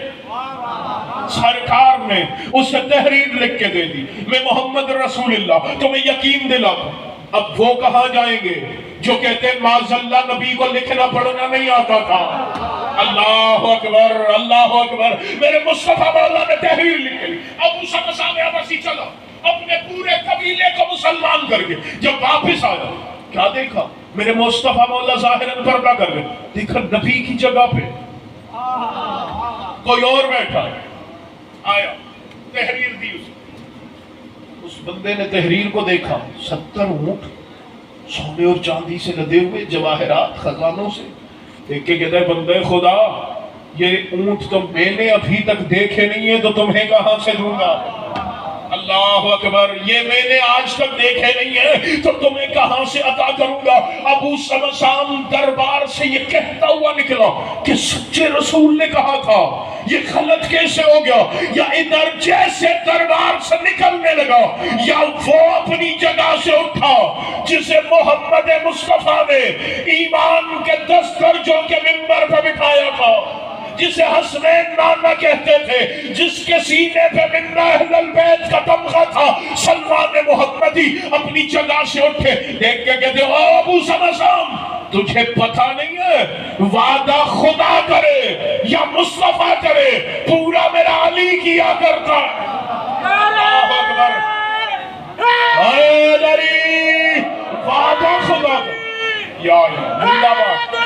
سرکار نے اسے تحریر لکھ کے دے دی، میں محمد رسول اللہ، تمہیں یقین دلا۔ اب وہ کہاں جائیں گے جو کہتے ہیں معاذ اللہ نبی کو لکھنا پڑھنا نہیں آتا تھا؟ اللہ اکبر، اللہ اکبر، میرے مصطفیٰ مولا نے تحریر لکھ لی۔ ابو سمسا میں عبسی چلا اپنے پورے قبیلے کو مسلمان کر کے، جب واپس آیا کیا دیکھا؟ میرے مصطفیٰ مولا ظاہراً پردہ کر گئے، دیکھا نبی کی جگہ پہ کوئی اور بیٹھا ہے۔ آیا تحریر دی اسے، اس بندے نے تحریر کو دیکھا، 70 اونٹ سونے اور چاندی سے لدے ہوئے، جواہرات خزانوں سے۔ دیکھ کے کہتا ہے بندے خدا، یہ اونٹ تو میں نے ابھی تک دیکھے نہیں ہے تو تمہیں کہاں سے دوں گا؟ اللہ اکبر، یہ میں نے آج تک دیکھے نہیں ہے تو تمہیں کہاں سے عطا کروں گا؟ ابو سمسام دربار سے یہ کہتا ہوا نکلا کہ سچے رسول نے کہا تھا، یہ غلط کیسے ہو گیا؟ یا ادھر جیسے دربار سے نکلنے لگا یا وہ اپنی جگہ سے اٹھا جسے محمد مصطفیٰ نے ایمان کے دسترجوں کے منبر پہ بٹھایا تھا، جسے حسنین نانا کہتے تھے، جس کے سینے پہ من اہل البیت کا تمغہ تھا، سلمان محمدی اپنی جگہ سے اٹھے، دیکھ کے کہتے او ابو سمسام، تجھے پتہ نہیں ہے وعدہ خدا کرے یا مصطفیٰ کرے پورا میرا علی کیا کرتا۔ اللہ اکبر، اے علی، وعدہ خدا کرے، یا زندہ باد،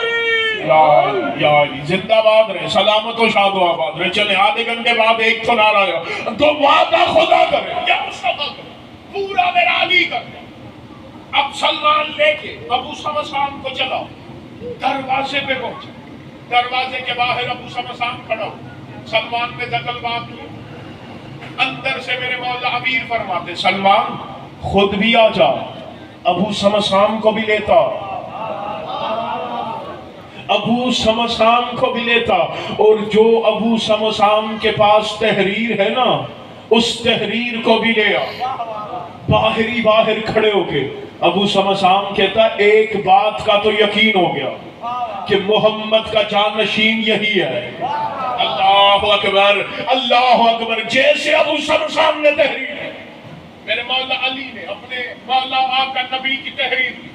یا علی زندہ باد رہے، سلامت و شاد و آباد رہے۔ چلے آدھے گھنٹے بعد ایک تو نعرہ آیا، تو وعدہ خدا کرے یا مصطفیٰ کرے پورا میرا علی کرے۔ اب سلمان لے کے ابو سمسام کو چلا، دروازے پہ پہنچا، دروازے کے باہر ابو سمسام کھڑا، سلمان نے دخل بات کی، اندر سے میرے مولا امیر فرماتے سلمان خود بھی آ جا، ابو سمسام کو بھی لیتا، ابو سمسام کو بھی لیتا، اور جو ابو سمسام کے پاس تحریر ہے نا اس تحریر کو بھی لے آ۔ باہر کھڑے ہو کے ابو سمسام کہتا ایک بات کا تو یقین ہو گیا کہ محمد کا جانشین یہی ہے۔ اللہ اکبر، اللہ اکبر، جیسے ابو سمسام نے تحریر کی، میرے مولا علی نے اپنے مولا آقا نبی کی تحریر کی،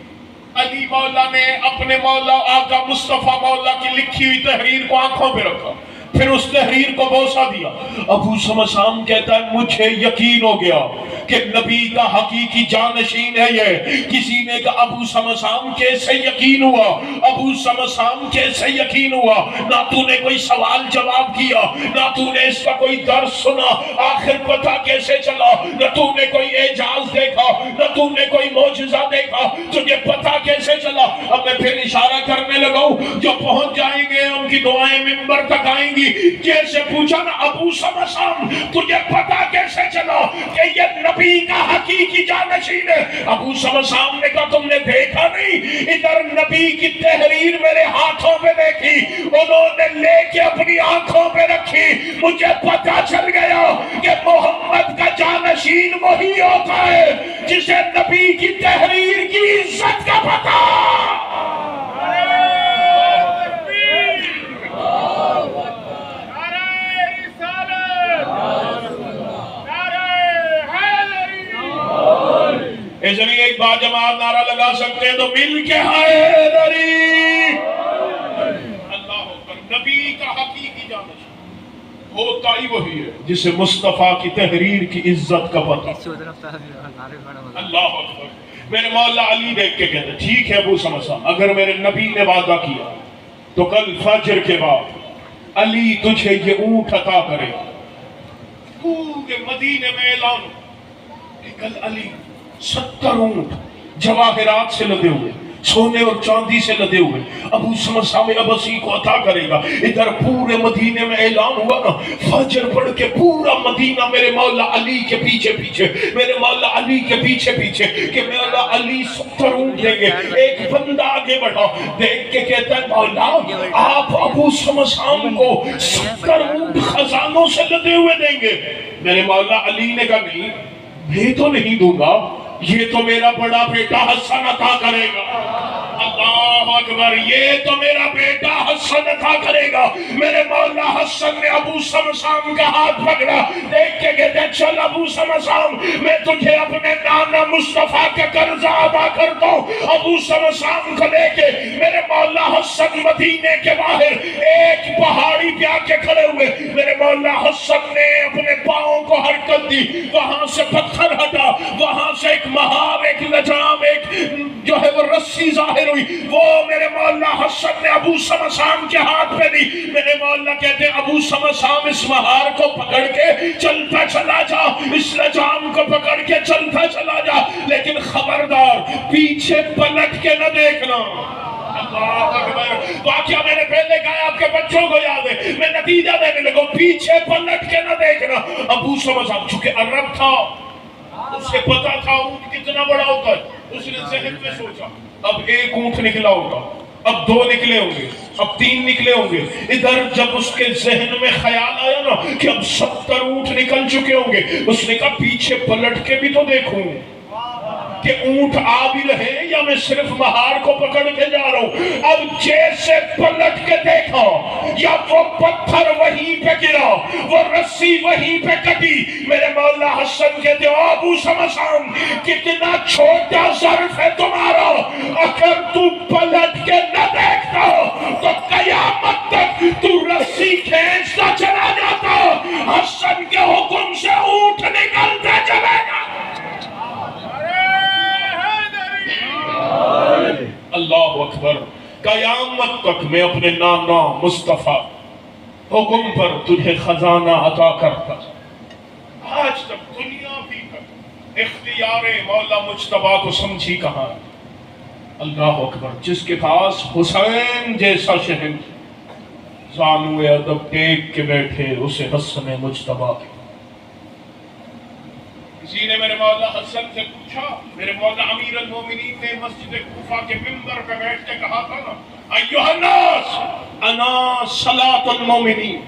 علی مولا نے اپنے مولا آقا مصطفیٰ مولا کی لکھی ہوئی تحریر کو آنکھوں پہ رکھا، پھر اس تحریر کو بوسہ دیا۔ ابو سمسام کہتا ہے مجھے یقین ہو گیا کہ نبی کا حقیقی جانشین ہے یہ۔ کسی نے کہا ابو سمسام کیسے یقین ہوا؟ ابو سمسام کیسے یقین ہوا؟ نہ تو نے کوئی سوال جواب کیا، نہ تو نے اس کا کوئی درس سنا، آخر پتہ کیسے چلا؟ نہ تو نے کوئی اعجاز دیکھا، نہ تو نے کوئی معجزہ دیکھا، تجھے پتہ کیسے چلا؟ اب میں پھر اشارہ کرنے لگا ہوں، جو پہنچ جائیں گے ان کی دعائیں منبر تک آئیں گی۔ جیسے پوچھا نا ابو سمسام تجھے پتا کیسے چلا کہ یہ نبی کا حقیقی جانشین ہے؟ ابو سمسام نے کہا تم نے دیکھا نہیں، ادھر نبی کی تحریر میرے ہاتھوں پہ دیکھی، انہوں نے لے کے اپنی آنکھوں پہ رکھی، مجھے پتا چل گیا کہ محمد کا جانشین وہی ہوتا ہے جسے نبی کی تحریر کی عزت کا پتا۔ اس لیے ایک بار جماعت نعرہ لگا سکتے ہیں تو مل کے حیدری۔ اللہ اکبر، نبی کا حقیقی جانشین ہوتا ہی وہی ہے جسے مصطفیٰ کی تحریر کی عزت کا پتہ۔ اللہ اکبر، میرے مولا علی دیکھ کے کہتے ٹھیک ہے ابو سمسام، اگر میرے نبی نے وعدہ کیا تو کل فجر کے بعد علی تجھے یہ اونٹ عطا کرے۔ پورے مدینے میں اعلان کہ کل علی 70 اونٹ جواہرات سے لدے ہوئے، سونے اور چاندی سے لدے ہوئے ابو سمسام عبسی کو عطا کرے گا۔ ادھر پورے مدینے میں اعلان ہوا نا، فجر پڑھ کے پورا مدینہ میرے مولا علی کے پیچھے پیچھے، میرے مولا علی کے پیچھے پیچھے کہ مولا علی 70 اونٹ دیں گے۔ ایک بندہ آگے بڑھا، دیکھ کے کہتا ہے مولا آپ ابو سمسام کو 70 اونٹ خزانوں سے لدے ہوئے دیں گے؟ میرے مولا علی نے کہا نہیں، یہ تو نہیں دوں گا، یہ تو میرا بڑا بیٹا حسن عطا کرے گا۔ اللہ اللہ اکبر. یہ تو میرا بیٹا حسن عطا کرے گا. میرے مولا حسن نے ابو سمسام کا ہاتھ پکڑا, دیکھ کے کہتے چل ابو سمسام میں تجھے اپنے نانا مصطفیٰ کا قرض ادا کرتا ہوں. ابو سمسام کو لے کے میرے مولا حسن مدینے کے باہر ایک پہاڑی پہ آ کے کھڑے ہوئے. میرے مولا حسن نے اپنے پاؤں کو حرکت دی, وہاں سے پتھر ہٹا, وہاں سے ایک مہار, ایک لجام, ایک جو ہے وہ رسی ظاہر ہوئی. وہ میرے مولا حسن نے ابو سمسام کے ہاتھ پہ دی. میرے مولا کہتے ہیں ابو سمسام اس مہار کو پکڑ کے چلتا چلا جا, اس لجام کو پکڑ کے چلتا چلا جا, لیکن خبردار پیچھے پلٹ کے نہ دیکھنا. اللہ اکبر. واقعہ میں نے پہلے کہا, آپ کے بچوں کو یاد ہے, میں نتیجہ دینے لگا, پیچھے پلٹ کے نہ دیکھنا. ابو سمسام چونکہ عرب تھا, اسے پتا تھا اونٹ کتنا بڑا ہوتا ہے, اس نے ذہن میں سوچا اب ایک اونٹ نکلا ہوگا, اب 2 نکلے ہوں گے, اب 3 نکلے ہوں گے. ادھر جب اس کے ذہن میں خیال آیا نا کہ اب 70 اونٹ نکل چکے ہوں گے, اس نے کہا پیچھے پلٹ کے بھی تو دیکھوں کہ اونٹ آ بھی رہے یا میں صرف مہار کو پکڑ کے جا رہا ہوں. اب جیسے پلٹ کے دیکھا, یا وہ پتھر وہیں پہ گرا, وہ رسی وہیں پہ کٹی. میرے مولا حسن کہتے ہو ابو سمسام کتنا چھوٹا ظرف ہے تمہارا, اگر تو پلٹ کے نہ دیکھتا تو قیامت تک تو رسی کھینچتا چلا جاتا, حسن کے حکم سے اونٹ نکلتا چلے گا. اللہ اکبر. قیامت تک میں اپنے نانا مصطفیٰ حکم پر تجھے خزانہ عطا کرتا. آج تک دنیا بھی تک اختیار مولا مجتبیٰ کو سمجھی کہاں. اللہ اکبر. جس کے پاس حسین جیسا شہن زانو ادب ٹیک کے بیٹھے, اسے حسن مجتبیٰ. کسی نے میرے مولا حسن سے پوچھا, میرے مولا امیر المومنین نے مسجد کوفہ کے منبر پہ بیٹھ کے کہا تھا نا, ایھا الناس انا صلاۃ المومنین,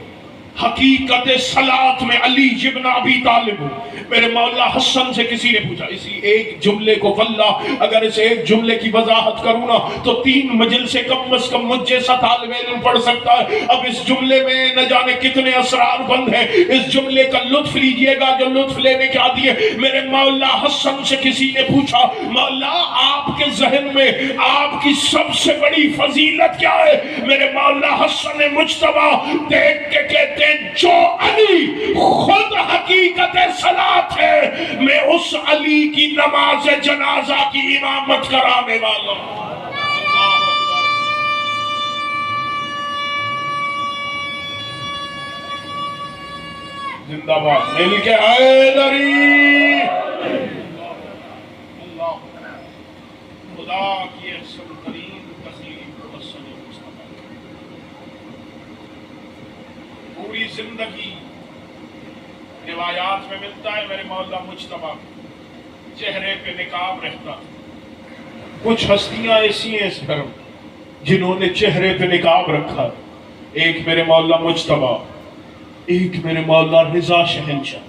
حقیقت صلاۃ میں علی ابن ابی طالب ہوں. میرے مولا حسن سے کسی نے پوچھا, اسی ایک جملے کو واللہ اگر اسے ایک جملے کی وضاحت کروں نا تو 3 مجلسیں کم از کم مجھ جیسا طالب علم پڑھ سکتا ہے. اب اس جملے میں نہ جانے کتنے اسرار بند ہیں, اس جملے کا لطف لیجئے گا جو لطف لینے کے عادی ہے. میرے مولا حسن سے کسی نے پوچھا, مولا آپ کے ذہن میں آپ کی سب سے بڑی فضیلت کیا ہے؟ میرے مولا حسن مجتبیٰ دیکھ کے کہتے جو علی خود حقیقت صلاۃ ہے, میں اس علی کی نماز جنازہ کی امامت کرانے والا ہوں. زندہ باد مل کے حیدری. اللہ خدا کی احسن ترین تخلیق حسن مصطفیٰ. پوری زندگی روایات میں ملتا ہے میرے مولا مجتبیٰ چہرے پہ نقاب رہتا. کچھ ہستیاں ایسی ہیں اس گھر جنہوں نے چہرے پہ نقاب رکھا. ایک میرے مولا مجتبیٰ, ایک میرے مولا رضا شہنشاہ,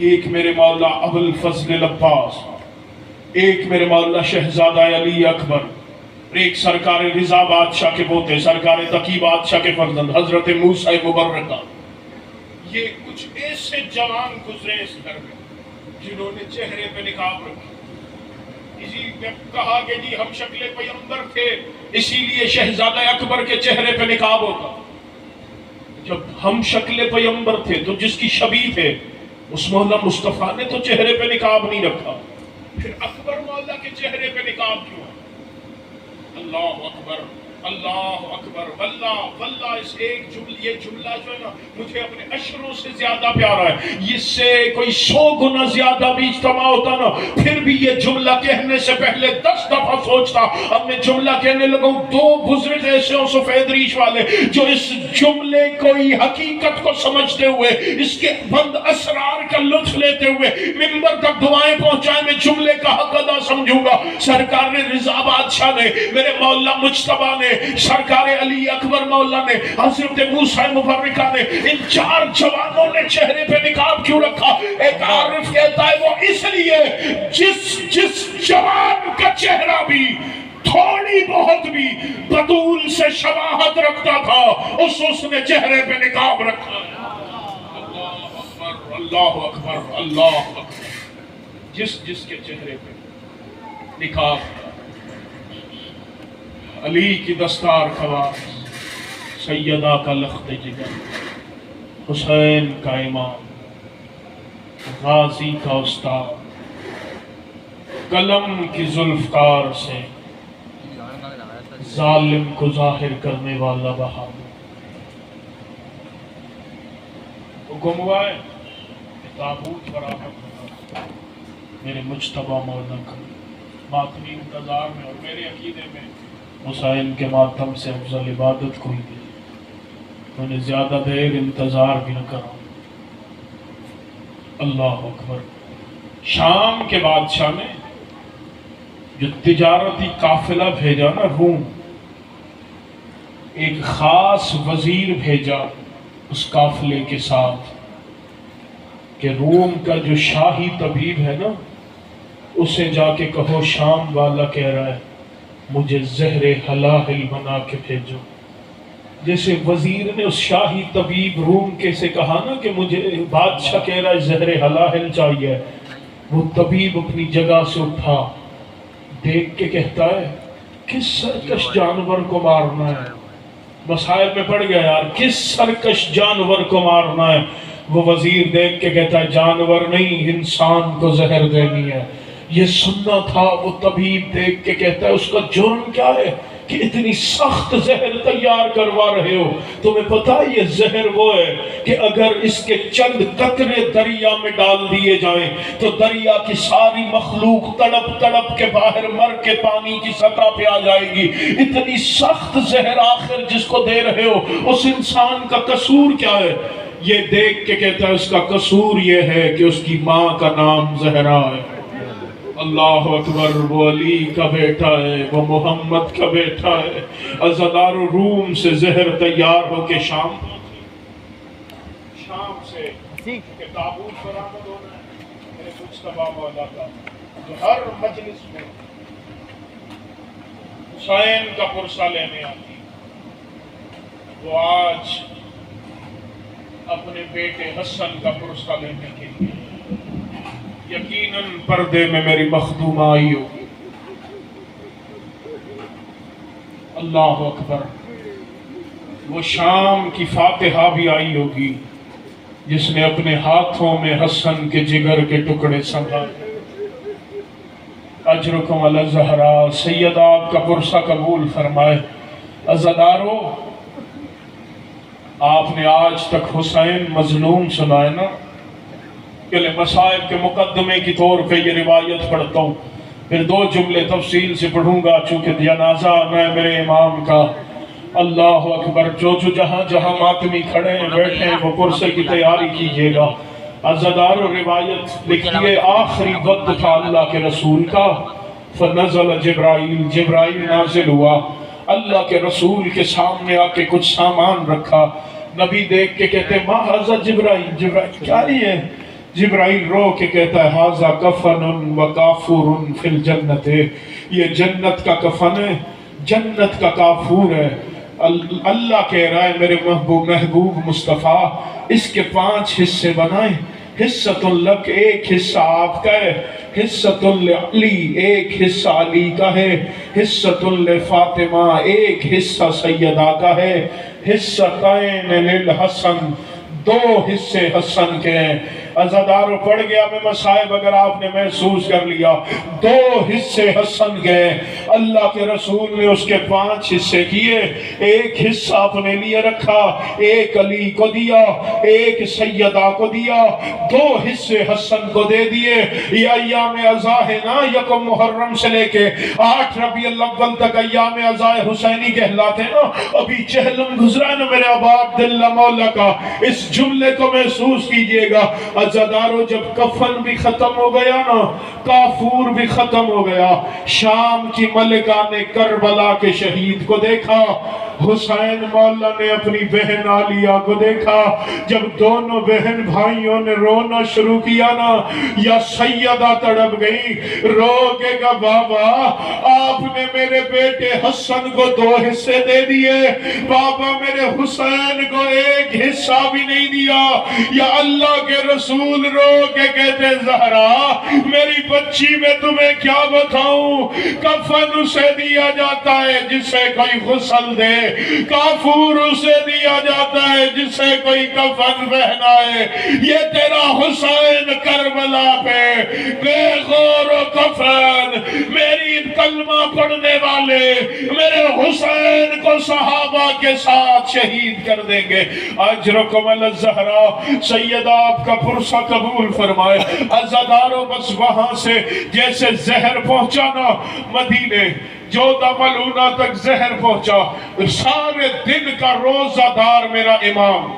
ایک میرے مولا ابو الفضل العباس, ایک میرے مولا شہزادہ علی اکبر, ایک سرکار رضا بادشاہ کے پوتے سرکار تقی بادشاہ کے فرزند حضرت موسیٰ مبرکہ. یہ کچھ ایسے جوان گزرے اس گھر میں جنہوں نے چہرے پہ نقاب رکھا. اسی نے کہا کہ جی ہم شکل پیغمبر تھے اسی لیے شہزادہ اکبر کے چہرے پہ نقاب ہوتا. جب ہم شکل پیغمبر تھے تو جس کی شبیہ تھے اس مولا مصطفیٰ نے تو چہرے پہ نقاب نہیں رکھا, پھر اکبر مولا کے چہرے پہ نقاب کیوں؟ اللہ اکبر, اللہ اکبر. واللہ اس ایک یہ جملہ جو ہے نا مجھے اپنے اشروں سے زیادہ پیارا ہے. اس سے کوئی 100 گنا زیادہ بھی اجتماع ہوتا نا پھر بھی یہ جملہ کہنے سے پہلے 10 دفعہ سوچتا. اب میں جملہ کہنے لگا ہوں, 2 بزرگ ایسے ہوں سفید ریش والے جو اس جملے کو حقیقت کو سمجھتے ہوئے اس کے بند اسرار کا لطف لیتے ہوئے منبر تک دعائیں پہنچائے. میں جملے کا حق ادا سمجھوں گا. سرکار نے رضا بادشاہ نے, میرے مولا مجتبیٰ نے, سرکار علی اکبر مولا نے, حضرت موسیٰ مبرکہ نے, ان 4 جوانوں نے چہرے پہ نقاب کیوں رکھا؟ ایک عارف کہتا ہے وہ اس لیے جس جوان کا چہرہ بھی تھوڑی بہت بھی بطول سے شباہت رکھتا تھا اس نے چہرے پہ نقاب رکھا. اللہ اکبر اللہ اکبر. جس کے چہرے پہ نقاب, علی کی دستار خواص, سیدہ کا لخت جگر, حسین کا امام, غازی کا استاد, قلم کی زلفکار سے ظالم کو ظاہر کرنے والا بہادر. حکم ہوا ہے کہ تابوت برآمد ہوگا میرے مجتبی مولا کا. ماتمی انتظار میں, اور میرے عقیدے میں حسین کے ماتم سے افضل عبادت کوئی نہیں. میں نے زیادہ دیر انتظار بھی نہ کرا. اللہ اکبر. شام کے بادشاہ نے جو تجارتی قافلہ بھیجا نا روم, ایک خاص وزیر بھیجا اس قافلے کے ساتھ کہ روم کا جو شاہی طبیب ہے نا اسے جا کے کہو شام والا کہہ رہا ہے مجھے زہر حلاحل بنا کے بھیجو. جیسے وزیر نے اس شاہی طبیب روم کے سے کہا نا کہ مجھے بادشاہ کہہ رہا ہے زہر حلاحل چاہیے, وہ طبیب اپنی جگہ سے اٹھا, دیکھ کے کہتا ہے کس سرکش جانور کو مارنا ہے. مسائل میں پڑ گیا یار, کس سرکش جانور کو مارنا ہے. وہ وزیر دیکھ کے کہتا ہے جانور نہیں, انسان کو زہر دینی ہے. یہ سننا تھا. وہ طبیب دیکھ کے کہتا ہے اس کا جرم کیا ہے کہ اتنی سخت زہر تیار کروا رہے ہو. تمہیں پتا یہ زہر وہ ہے کہ اگر اس کے چند قطرے دریا میں ڈال دیے جائیں تو دریا کی ساری مخلوق تڑپ تڑپ کے باہر مر کے پانی کی سطح پہ آ جائے گی. اتنی سخت زہر آخر جس کو دے رہے ہو اس انسان کا قصور کیا ہے؟ یہ دیکھ کے کہتا ہے اس کا قصور یہ ہے کہ اس کی ماں کا نام زہرا ہے. اللہ اکبر. وہ علی کا بیٹا ہے, وہ محمد کا بیٹا ہے. عزادار روم سے زہر تیار ہو کے شام سے کہ تابوت برآمد ہونا ہے میرے مجتبی مولا کا. جو ہر مجلس میں حسین کا پرسہ لینے آتی, وہ آج اپنے بیٹے حسن کا پرسہ لینے کے لیے یقیناً پردے میں میری مخدومہ آئی ہوگی. اللہ اکبر. وہ شام کی فاتحہ بھی آئی ہوگی جس نے اپنے ہاتھوں میں حسن کے جگر کے ٹکڑے سنبھالے. اجرکم علی الزہرا. سیدہ آپ کا پرسہ قبول فرمائے. عزادارو, آپ نے آج تک حسین مظلوم سنا ہے نا. پہلے مصائب کے مقدمے کی طور پہ یہ روایت پڑھتا ہوں, پھر 2 جملے تفصیل سے پڑھوں گا چونکہ جنازہ آنا ہے میرے امام کا. اللہ اکبر. جو جہاں جہاں ماتمی کھڑے ہیں بیٹھے ہیں وہ پرسے کی تیاری کیجئے گا. عزادار روایت لکھتی ہے آخری وقت تھا اللہ کے رسول کا. فنزل جبرائیل. جبرائیل نازل ہوا, اللہ کے رسول کے سامنے آ کے کچھ سامان رکھا. نبی دیکھ کے کہتے ما ھذا جبرائیل. جبرائیل کیا ہے؟ جبرائیل رو کے کہتا ہے ھذا کفن و کافور فی الجنت. یہ جنت کا کفن ہے, جنت کا کافور ہے. اللہ کہہ رہا ہے میرے محبوب مصطفیٰ اس کے 5 حصے بنائیں. حصۃ لک, ایک حصہ آپ کا ہے. حصۃ لعلی, ایک حصہ علی کا ہے. حصۃ لفاطمہ, ایک حصہ سیدہ کا ہے. حصتین للحسن, 2 حصے حسن کے ہیں. عزادارو پڑھ گیا میں مصائب اگر آپ نے محسوس کر لیا. 2 حصے حسن کے ہیں. اللہ کے رسول نے اس کے 5 حصے کیے. ایک حصہ اپنے لیے رکھا, ایک علی کو دیا, ایک سیدہ کو دیا, 2 حصے حسن کو دے دیے. یہ ایام عزا ہے نا, 1 محرم سے لے کے 8 ربیع الاول تک ایام عزا حسینی کہلاتے ہیں نا. ابھی چہلم گزرا نا میرے آباد دل مولا کا. اس جملے کو محسوس کیجئے گا. عزادارو جب کفن بھی ختم ہو گیا نا, کافور بھی ختم ہو گیا, شام کی ملکہ نے کربلا کے شہید کو دیکھا. حسین مولا نے اپنی بہن عالیہ کو دیکھا، جب دونوں بہن بھائیوں نے رونا شروع کیا نا، یا سیدہ تڑپ گئی، رو کے کہا بابا آپ نے میرے بیٹے حسن کو 2 حصے دے دیے، بابا میرے حسین کو 1 حصہ بھی نہیں دیا۔ یا اللہ کے رسول رو کے کہتے زہرا میری بچی میں تمہیں کیا بتاؤں، کفن اسے دیا جاتا ہے جسے کوئی غسل دے، کافور اسے دیا جاتا ہے جسے کوئی کفن پہنائے، یہ تیرا حسین کربلا پہ بے غور و کفن میری کلمہ پڑھنے والے میرے حسین کو صحابہ کے ساتھ شہید کر دیں گے۔ اجرکم الزہرا، سیدہ آپ کا پرسہ قبول فرمائے۔ عزادارو بس وہاں سے جیسے زہر پہنچا نا مدینے، جودہ ملونہ تک زہر پہنچا، سارے دن کا روزہ دار میرا امام،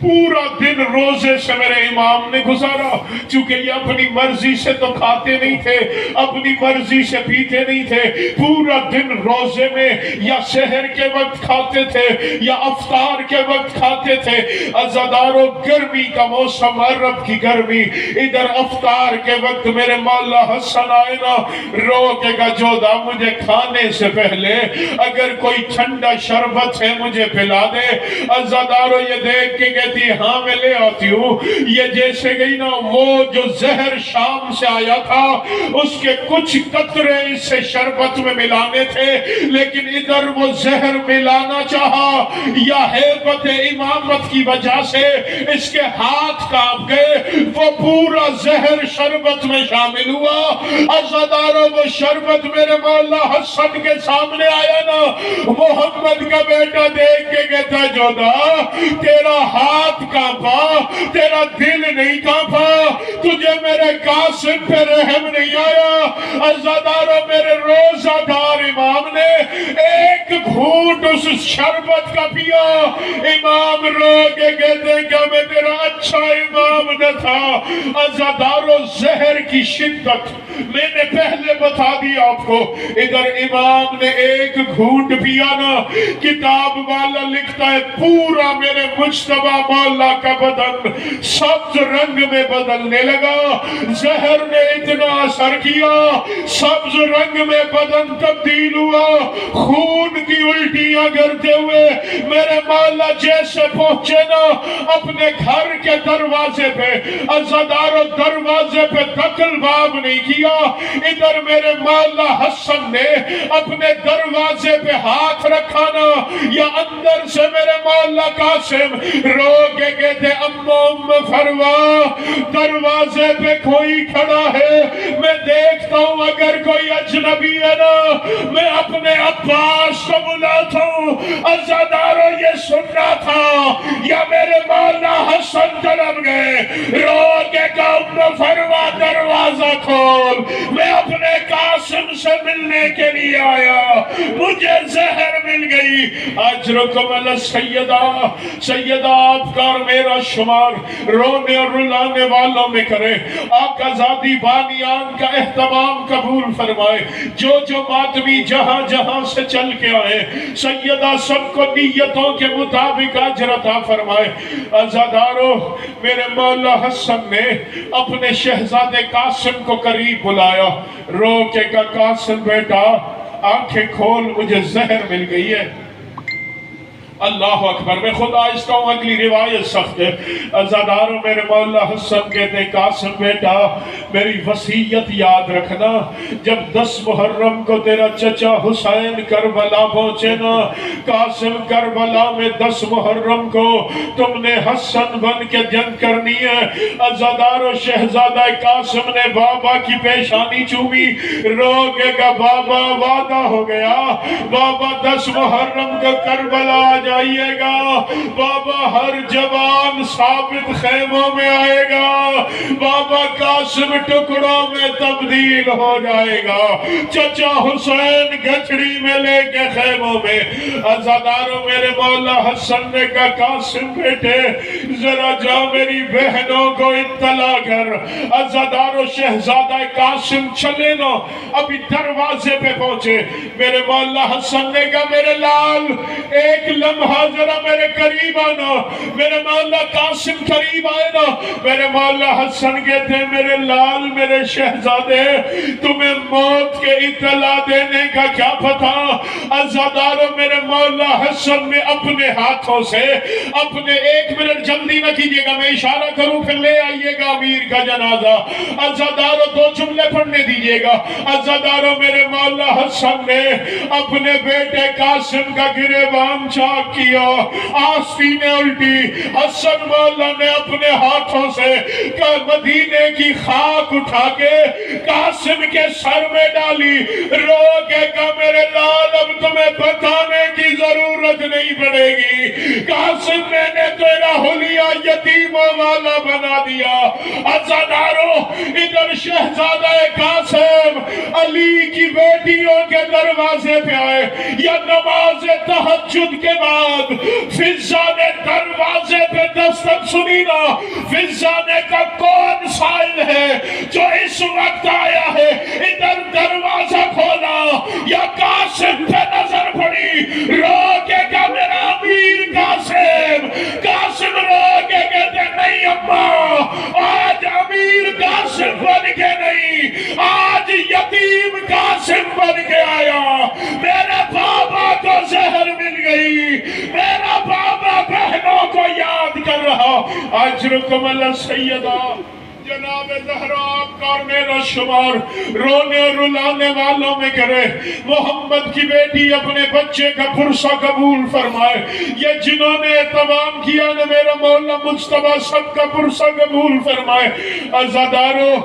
پورا دن روزے سے میرے امام نے گزارا، چونکہ یہ اپنی مرضی سے تو کھاتے نہیں تھے، اپنی مرضی سے پیتے نہیں تھے، پورا دن روزے میں یا سحر کے وقت کھاتے تھے یا افطار کے وقت کھاتے تھے۔ عزادارو گرمی کا موسم، عرب کی گرمی، ادھر افطار کے وقت میرے مولا حسن آئے نا، رو کے کہا جودہ مجھے کھانے سے پہلے اگر کوئی ٹھنڈا شربت ہے مجھے پلا دے۔ عزادارو یہ دیکھ کے کہتی ہاں میں لے آتی ہوں۔ یہ جیسے گئی نا، وہ جو زہر شام سے آیا تھا اس کے کچھ قطرے اس سے شربت میں ملانے تھے، لیکن ادھر وہ زہر ملانا چاہا، یا ہیبت امامت کی وجہ سے اس کے ہاتھ کانپ گئے، وہ پورا زہر شربت میں شامل ہوا۔ عزادارو وہ شربت میرے مولا حسن کے سامنے آیا نا، محمد کا بیٹا دیکھ کے کہتا جودہ تیرا ہاتھ کانپا، تیرا دل نہیں کانپا، تجھے میرے قاسم پہ رحم نہیں آیا۔ عزادارو میرے روزہ دار امام نے 1 گھونٹ اس شربت کا پیا، امام رو کے کہتے کیا میں تیرا اچھا امام نہ تھا۔ عزادارو زہر کی شدت میں نے پہلے بتا دیا آپ کو، ادھر امام نے 1 گھونٹ پیا نا، کتاب والا لکھتا ہے پورا میرے مجتبہ مولا کا بدن سبز رنگ میں بدلنے لگا، زہر نے اتنا اثر کیا، سبز رنگ میں بدن تبدیل ہوا، خون کی الٹیاں کرتے ہوئے میرے مولا جیسے پہنچے نا اپنے گھر کے دروازے پہ، عزادارو دروازے پہ دخل باب نہیں کیا، ادھر میرے مولا حسن نے اپنے دروازے پہ ہاتھ رکھا نا، یا اندر سے میرے مولا قاسم رو کے کہتے ام فروا دروازے پہ کوئی کھڑا ہے، میں دیکھتا ہوں اگر کوئی اجنبی ہے نا میں اپنے عباس کو بلاتا ہوں۔ عزادارو یہ سننا تھا یا میرے مولا حسن طلب گئے، رو کے کہا ام فروا دروازہ کھول، میں اپنے قاسم سے ملنے کے لیے آیا، مجھے زہر مل گئی۔ اجرکم السیدہ، سیدہ آپ کا اور میرا شمار رونے اور رلانے والوں میں کرے، آقا زادی بانیان کا اہتمام قبول فرمائے، جو ماتمی جہاں جہاں سے چل کے آئے سیدہ سب کو نیتوں کے مطابق اجر عطا فرمائے۔ عزادارو میرے مولا حسن نے اپنے شہزادے قاسم کو قریب بلایا، رو کے کہا قاسم بیٹا آنکھیں کھول، مجھے زہر مل گئی ہے۔ اللہ اکبر، میں خود آہستہ ہوں، اگلی روایت سخت ہے۔ عزادارو میرے مولا حسن کہتے قاسم بیٹا میری وصیت یاد رکھنا، جب 10 محرم کو تیرا چچا حسین کربلا پہنچے نا، قاسم کربلا میں 10 محرم کو تم نے حسن بن کے جنگ کرنی ہے۔ عزادارو شہزادہ قاسم نے بابا کی پیشانی چومی، رو کے کہا بابا وعدہ ہو گیا، بابا 10 محرم کو کربلا جائیے گا بابا، ہر جوان ثابت خیموں میں آئے گا بابا، قاسم ٹکڑوں میں تبدیل ہو جائے گا، چچا حسین گچڑی میں لے کے خیموں میں۔ عزاداروں میرے مولا حسن نے کہا قاسم بیٹے ذرا جا میری بہنوں کو اطلاع کر۔ عزاداروں شہزادہ قاسم چلے نا، ابھی دروازے پہ پہنچے، میرے مولا حسن نے کہا میرے لال ایک لمحہ ذرا میرے قریب آنا۔ میرے مولا قاسم قریب آئے نا، میرے مولا حسن کہتے میرے لال میرے شہزادے تمہیں موت کے اطلاع دینے کا کیا پتا؟ عزاداروں میرے مولا حسن نے اپنے ہاتھوں سے اپنے، ایک منٹ جلدی نہ کیجئے گا، میں اشارہ کروں پھر لے آئیے گا امیر کا جنازہ۔ عزاداروں دو جملے پڑھنے دیجئے گا۔ عزاداروں میرے مولا حسن نے اپنے بیٹے قاسم کا گریبان چاک کیا، آستینیں الٹی، حسن مولا نے اپنے ہاتھوں سے مدینے کی خاک اٹھا کے قاسم کے سر میں ڈالی، رو کے کہا میرے لال اب تمہیں بتانے کی ضرورت نہیں پڑے گی، قاسم میں نے تیرا حلیہ یتیموں والا بنا دیا۔ عزاداروں ادھر شہزادہ قاسم علی کی بیٹیوں کے دروازے پہ آئے، یا نماز تہجد کے بعد فضا نے دروازے پہ دستک سنی نا، فضا نے کہا کون سائل ہے جو اس وقت آیا ہے؟ ادھر دروازہ کھولا، یا قاسم پہ نظر پڑی، رو کے کہا میرا امیر قاسم۔ قاسم رو کے کہتے نہیں اماں، آج امیر قاسم بن کے نہیں، آج یتیم قاسم بن کے آیا۔ میرے بابا کو زہر مل گئی، میرا بابا بہنوں کو یاد کر رہا۔ اجرکم اللہ سیدہ جناب زہرا آپ کا اور میرا شمار رونے اور رلانے والوں میں کرے۔ محمد کی بیٹی اپنے بچے کا پرسہ قبول فرمائے۔ یہ جنہوں نے اہتمام کیا نے میرا مولا مجتبیٰ سب کا پرسہ قبول فرمائے۔ عزاداروں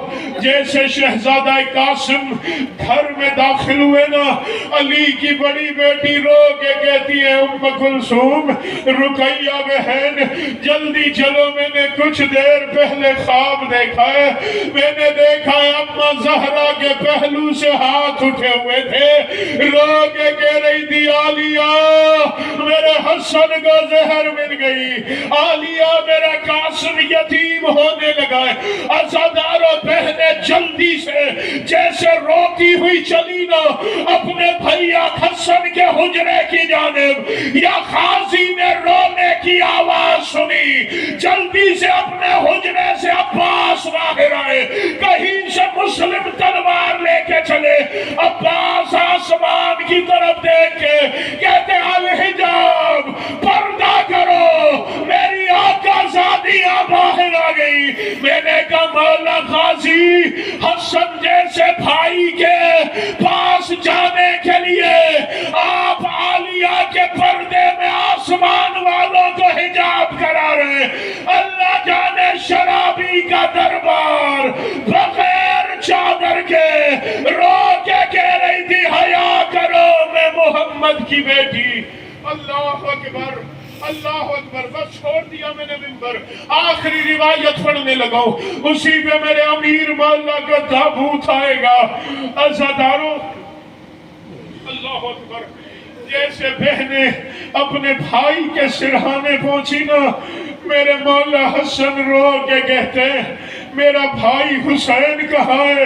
جیسے شہزادہ قاسم گھر میں داخل ہوئے نا، علی کی بڑی بیٹی رو کے کہتی ہے ام کلثوم رقیہ بہن جلدی چلو، میں نے کچھ دیر پہلے خواب دیکھا ہے، میں نے دیکھا ہے اماں زہرا کے پہلو سے ہاتھ اٹھے ہوئے تھے، رو کے کہہ رہی تھی عالیہ میرے حسن کو زہر مل گئی، عالیہ میرا قاسم یتیم ہونے لگا ہے۔ عزاداروں بہنیں جلدی سے جیسے روتی ہوئی چلی نا اپنے بھیا حسن کے حجرے کی جانب، یا قاضی نے رونے کی آواز سنی، جلدی سے اپنے حجرے سے عباس باہر آئے، کہیں سے مسلم تلوار لے کے چلے۔ عباس آسمان کی طرف دیکھ کے کہتے الحجاب پردہ کرو، میری آقا زادیاں باہر آ گئی۔ میں نے کہا مولا قاضی حسن جیسے بھائی کے پاس جانے کے لیے آپ عالیہ کے پردے میں آسمان والوں کو حجاب کرا رہے، اللہ جانے شرابی کا دربار بغیر چادر کے رو کے کہہ رہی تھی حیا کرو میں محمد کی بیٹی۔ اللہ اکبر اللہ اکبر، بس چھوڑ دیا میں نے منبر، آخری روایت پڑھنے لگا ہوں، اسی پہ میرے امیر مولا کا تابوت آئے گا۔ عزاداروں اللہ اکبر، جیسے بہنیں اپنے بھائی کے سرہانے پہنچی نا، میرے مولا حسن رو کے کہتے ہیں میرا بھائی حسین کہاں ہے؟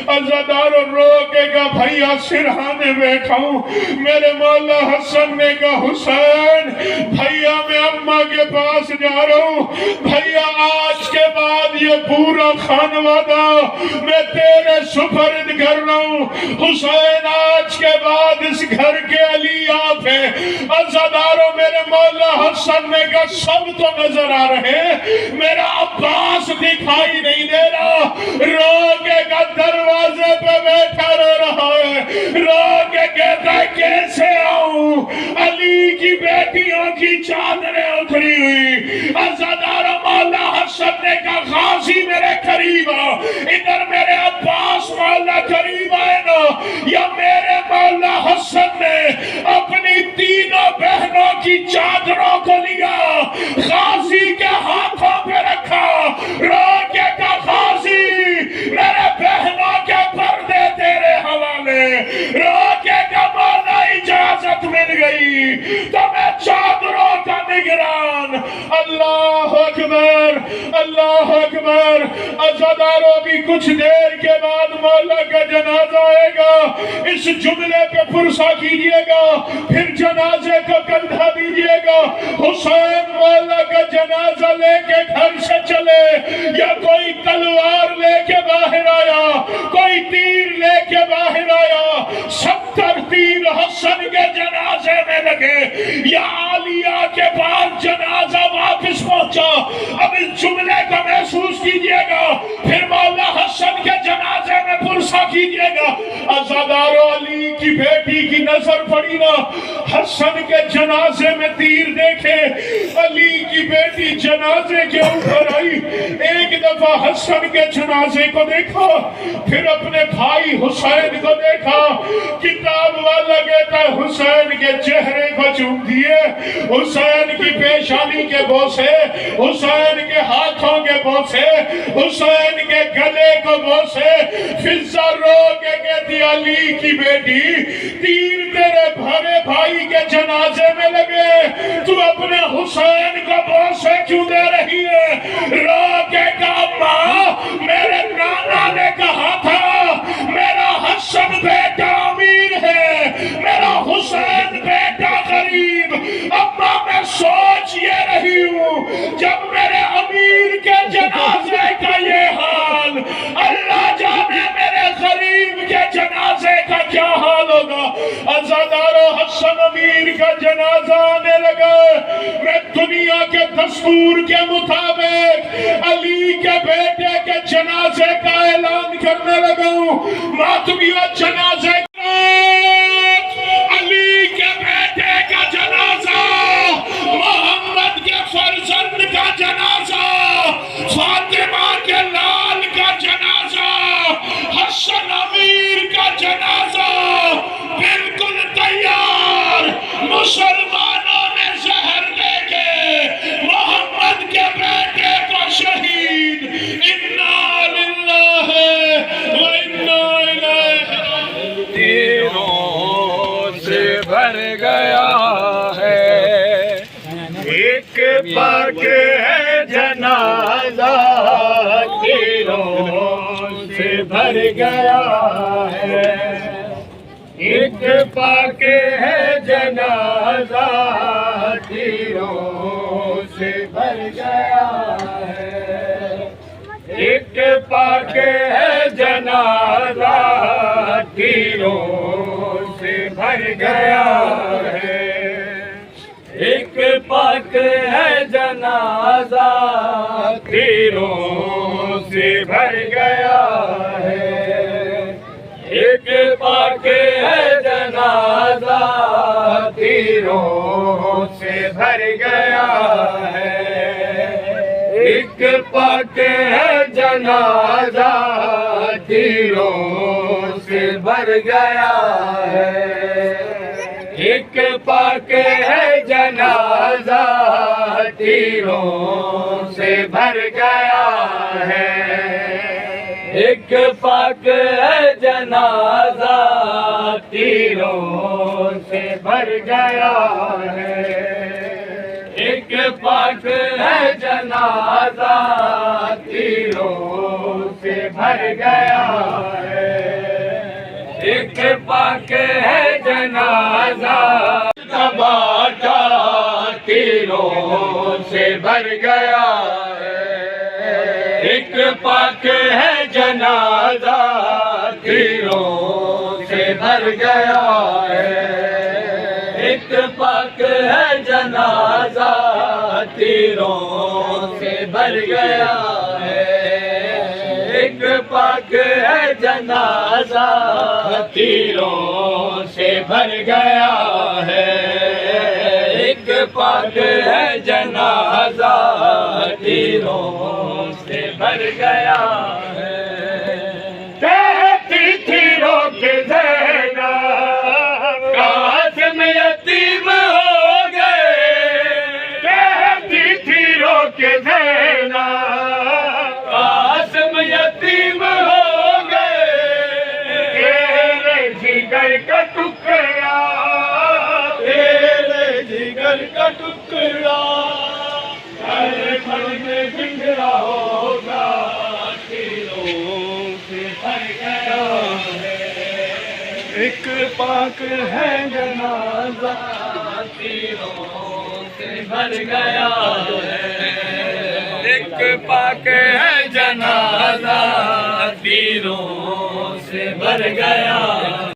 عزاداروں رو کے کہا بھائیا سرہانے بیٹھا ہوں۔ میرے مولا حسن نے کہا حسین بھائیا میں اماں کے پاس جا رہا ہوں، بھائیا آج کے بعد یہ پورا خانوادہ میں تیرے سپرد کر رہا ہوں، حسین آج کے بعد اس گھر کے علی آپ ہیں۔ عزاداروں میرے مولا حسن نے کہا سب تو نظر آ رہے ہیں، میرا عباس دکھائی نہیں دے رہا، رو کے کا دروازے پہ بیٹھا رو رہا ہے، رو کے کہتا ہے کیسے آؤں، علی کی بیٹیوں کی چادریں اتری ہوئی۔ عزاداروں مولا حسن نے کہا غازی میرے قریب آ، ادھر میرے عباس مولا قریب آئے نا، یا میرے مولا حسن نے اپنی تینوں بہنوں کی چادروں کو لیا، غازی کے ہاتھوں پہ رکھا، رو کے کہا غازی میرے بہنوں کے پردے تیرے حوالے، رو کے کہا مولا اجازت مل گئی تو میں چادروں کا نگران۔ اللہ اکبر، اللہ اکبر۔ عزاداروں بھی کچھ دیر کے بعد مولا کا جنازہ آئے گا، اس جملے پہ پرسا کیجئے گا، پھر جنازے کو کندھا دیجئے گا۔ حسین مولا کا جنازہ لے کے گھر سے چلے، یا کوئی تلوار لے کے باہر آیا، کوئی تیر لے کے باہر آیا، 70 تیر حسن کے جنازے میں لگے، یا عالیہ کے بعد جنازہ واپس پہنچا۔ اب اس جملے کو محسوس کیجئے گا، پھر مولا حسن کے جنازے میں پرسا کیجئے گا۔ عزادارو علی کی بیٹی کی نظر پڑی نا، حسن کے جنازے میں تیر دیکھے، علی کی بیٹی جنازے کے اوپر آئی، ایک دفعہ حسن کے جنازے کو دیکھا، پھر اپنے بھائی حسین کو دیکھا۔ کتاب والا کہتا ہے حسین کے چہرے کو چوم دیے، حسین کی پیشانی کے بوسے، حسین کے ہاتھوں کے بوسے، حسین کے گلے کو بوسے۔ فضہ رو کے کہتی علی کی بیٹی تیر تیرے بھرے بھائی کے جنازے میں لگے، تو اپنے حسین کو بوسے کیوں دے رہی ہے؟ رو کے کہا ماں میرے نانا نے کہا تھا میرا حسن بیٹا امیر ہے، میرا حسین بیٹا غریب۔ اما میں سوچ یہ رہی ہوں جب میرے امیر کے جنازے کا یہ حال، اللہ جانے میرے غریب کے جنازے کا کیا حال ہوگا۔ عزادارو حسن امیر کا جنازہ آنے لگا، میں دنیا کے دستور کے مطابق علی کے بیٹے کے جنازے کا اعلان کرنے لگا ہوں۔ ماتمیہ جنازے علی کے بیٹے کا جنازہ، محمد کے فرزند کا جنازہ، فاطمہ کے لال کا جنازہ، حسن امیر کا جنازہ بالکل تیار۔ مسلمانوں نے زہر لے کے محمد کے بیٹے کو شہید، انا للہ و انا الیہ۔ تیروں سے بھر گیا ہے ایک پاک ہے جنازہ، تیروں سے بھر گیا ہے ایک پاک ہے جنازہ، تیروں سے بھر گیا ہے ایک پاک ہے جنازہ، تیروں سے بھر گیا ہے ایک پاک ہے جنازہ، تیروں سے بھر گیا ہے ایک پاک ہے جنازہ، تیروں سے بھر گیا ہے ایک پاک ہے جنازہ، تیروں سے بھر گیا ہے ایک پاک ہے جنازہ، تیروں سے بھر گیا ہے ایک پاک ہے جنازہ، تیروں سے بھر گیا ہے ایک پاک ہے جنازہ، تیروں سے بھر گیا ہے ایک پاک ہے جنازہ، باٹا تیروں سے بھر گیا ہے ایک پاک ہے جنازہ، تیروں سے بھر گیا ہے ایک پاک ہے جنازہ، تیروں سے بھر گیا ہے ایک پاک ہے جنازہ، تیروں سے بھر گیا ہے ایک پاک ہے جنازہ، تیروں سے بھر گیا ہے۔ کہتی تھی رو کے زینب قاسم یتیم ہو گئے، کا ٹکڑا ہر پل میں بکھرا ہوگا تیروں سے بھر گیا ہے ایک پاک ہے جنازہ تیروں سے بھر گیا ہے ایک پاک ہے جنازہ تیروں سے بھر گیا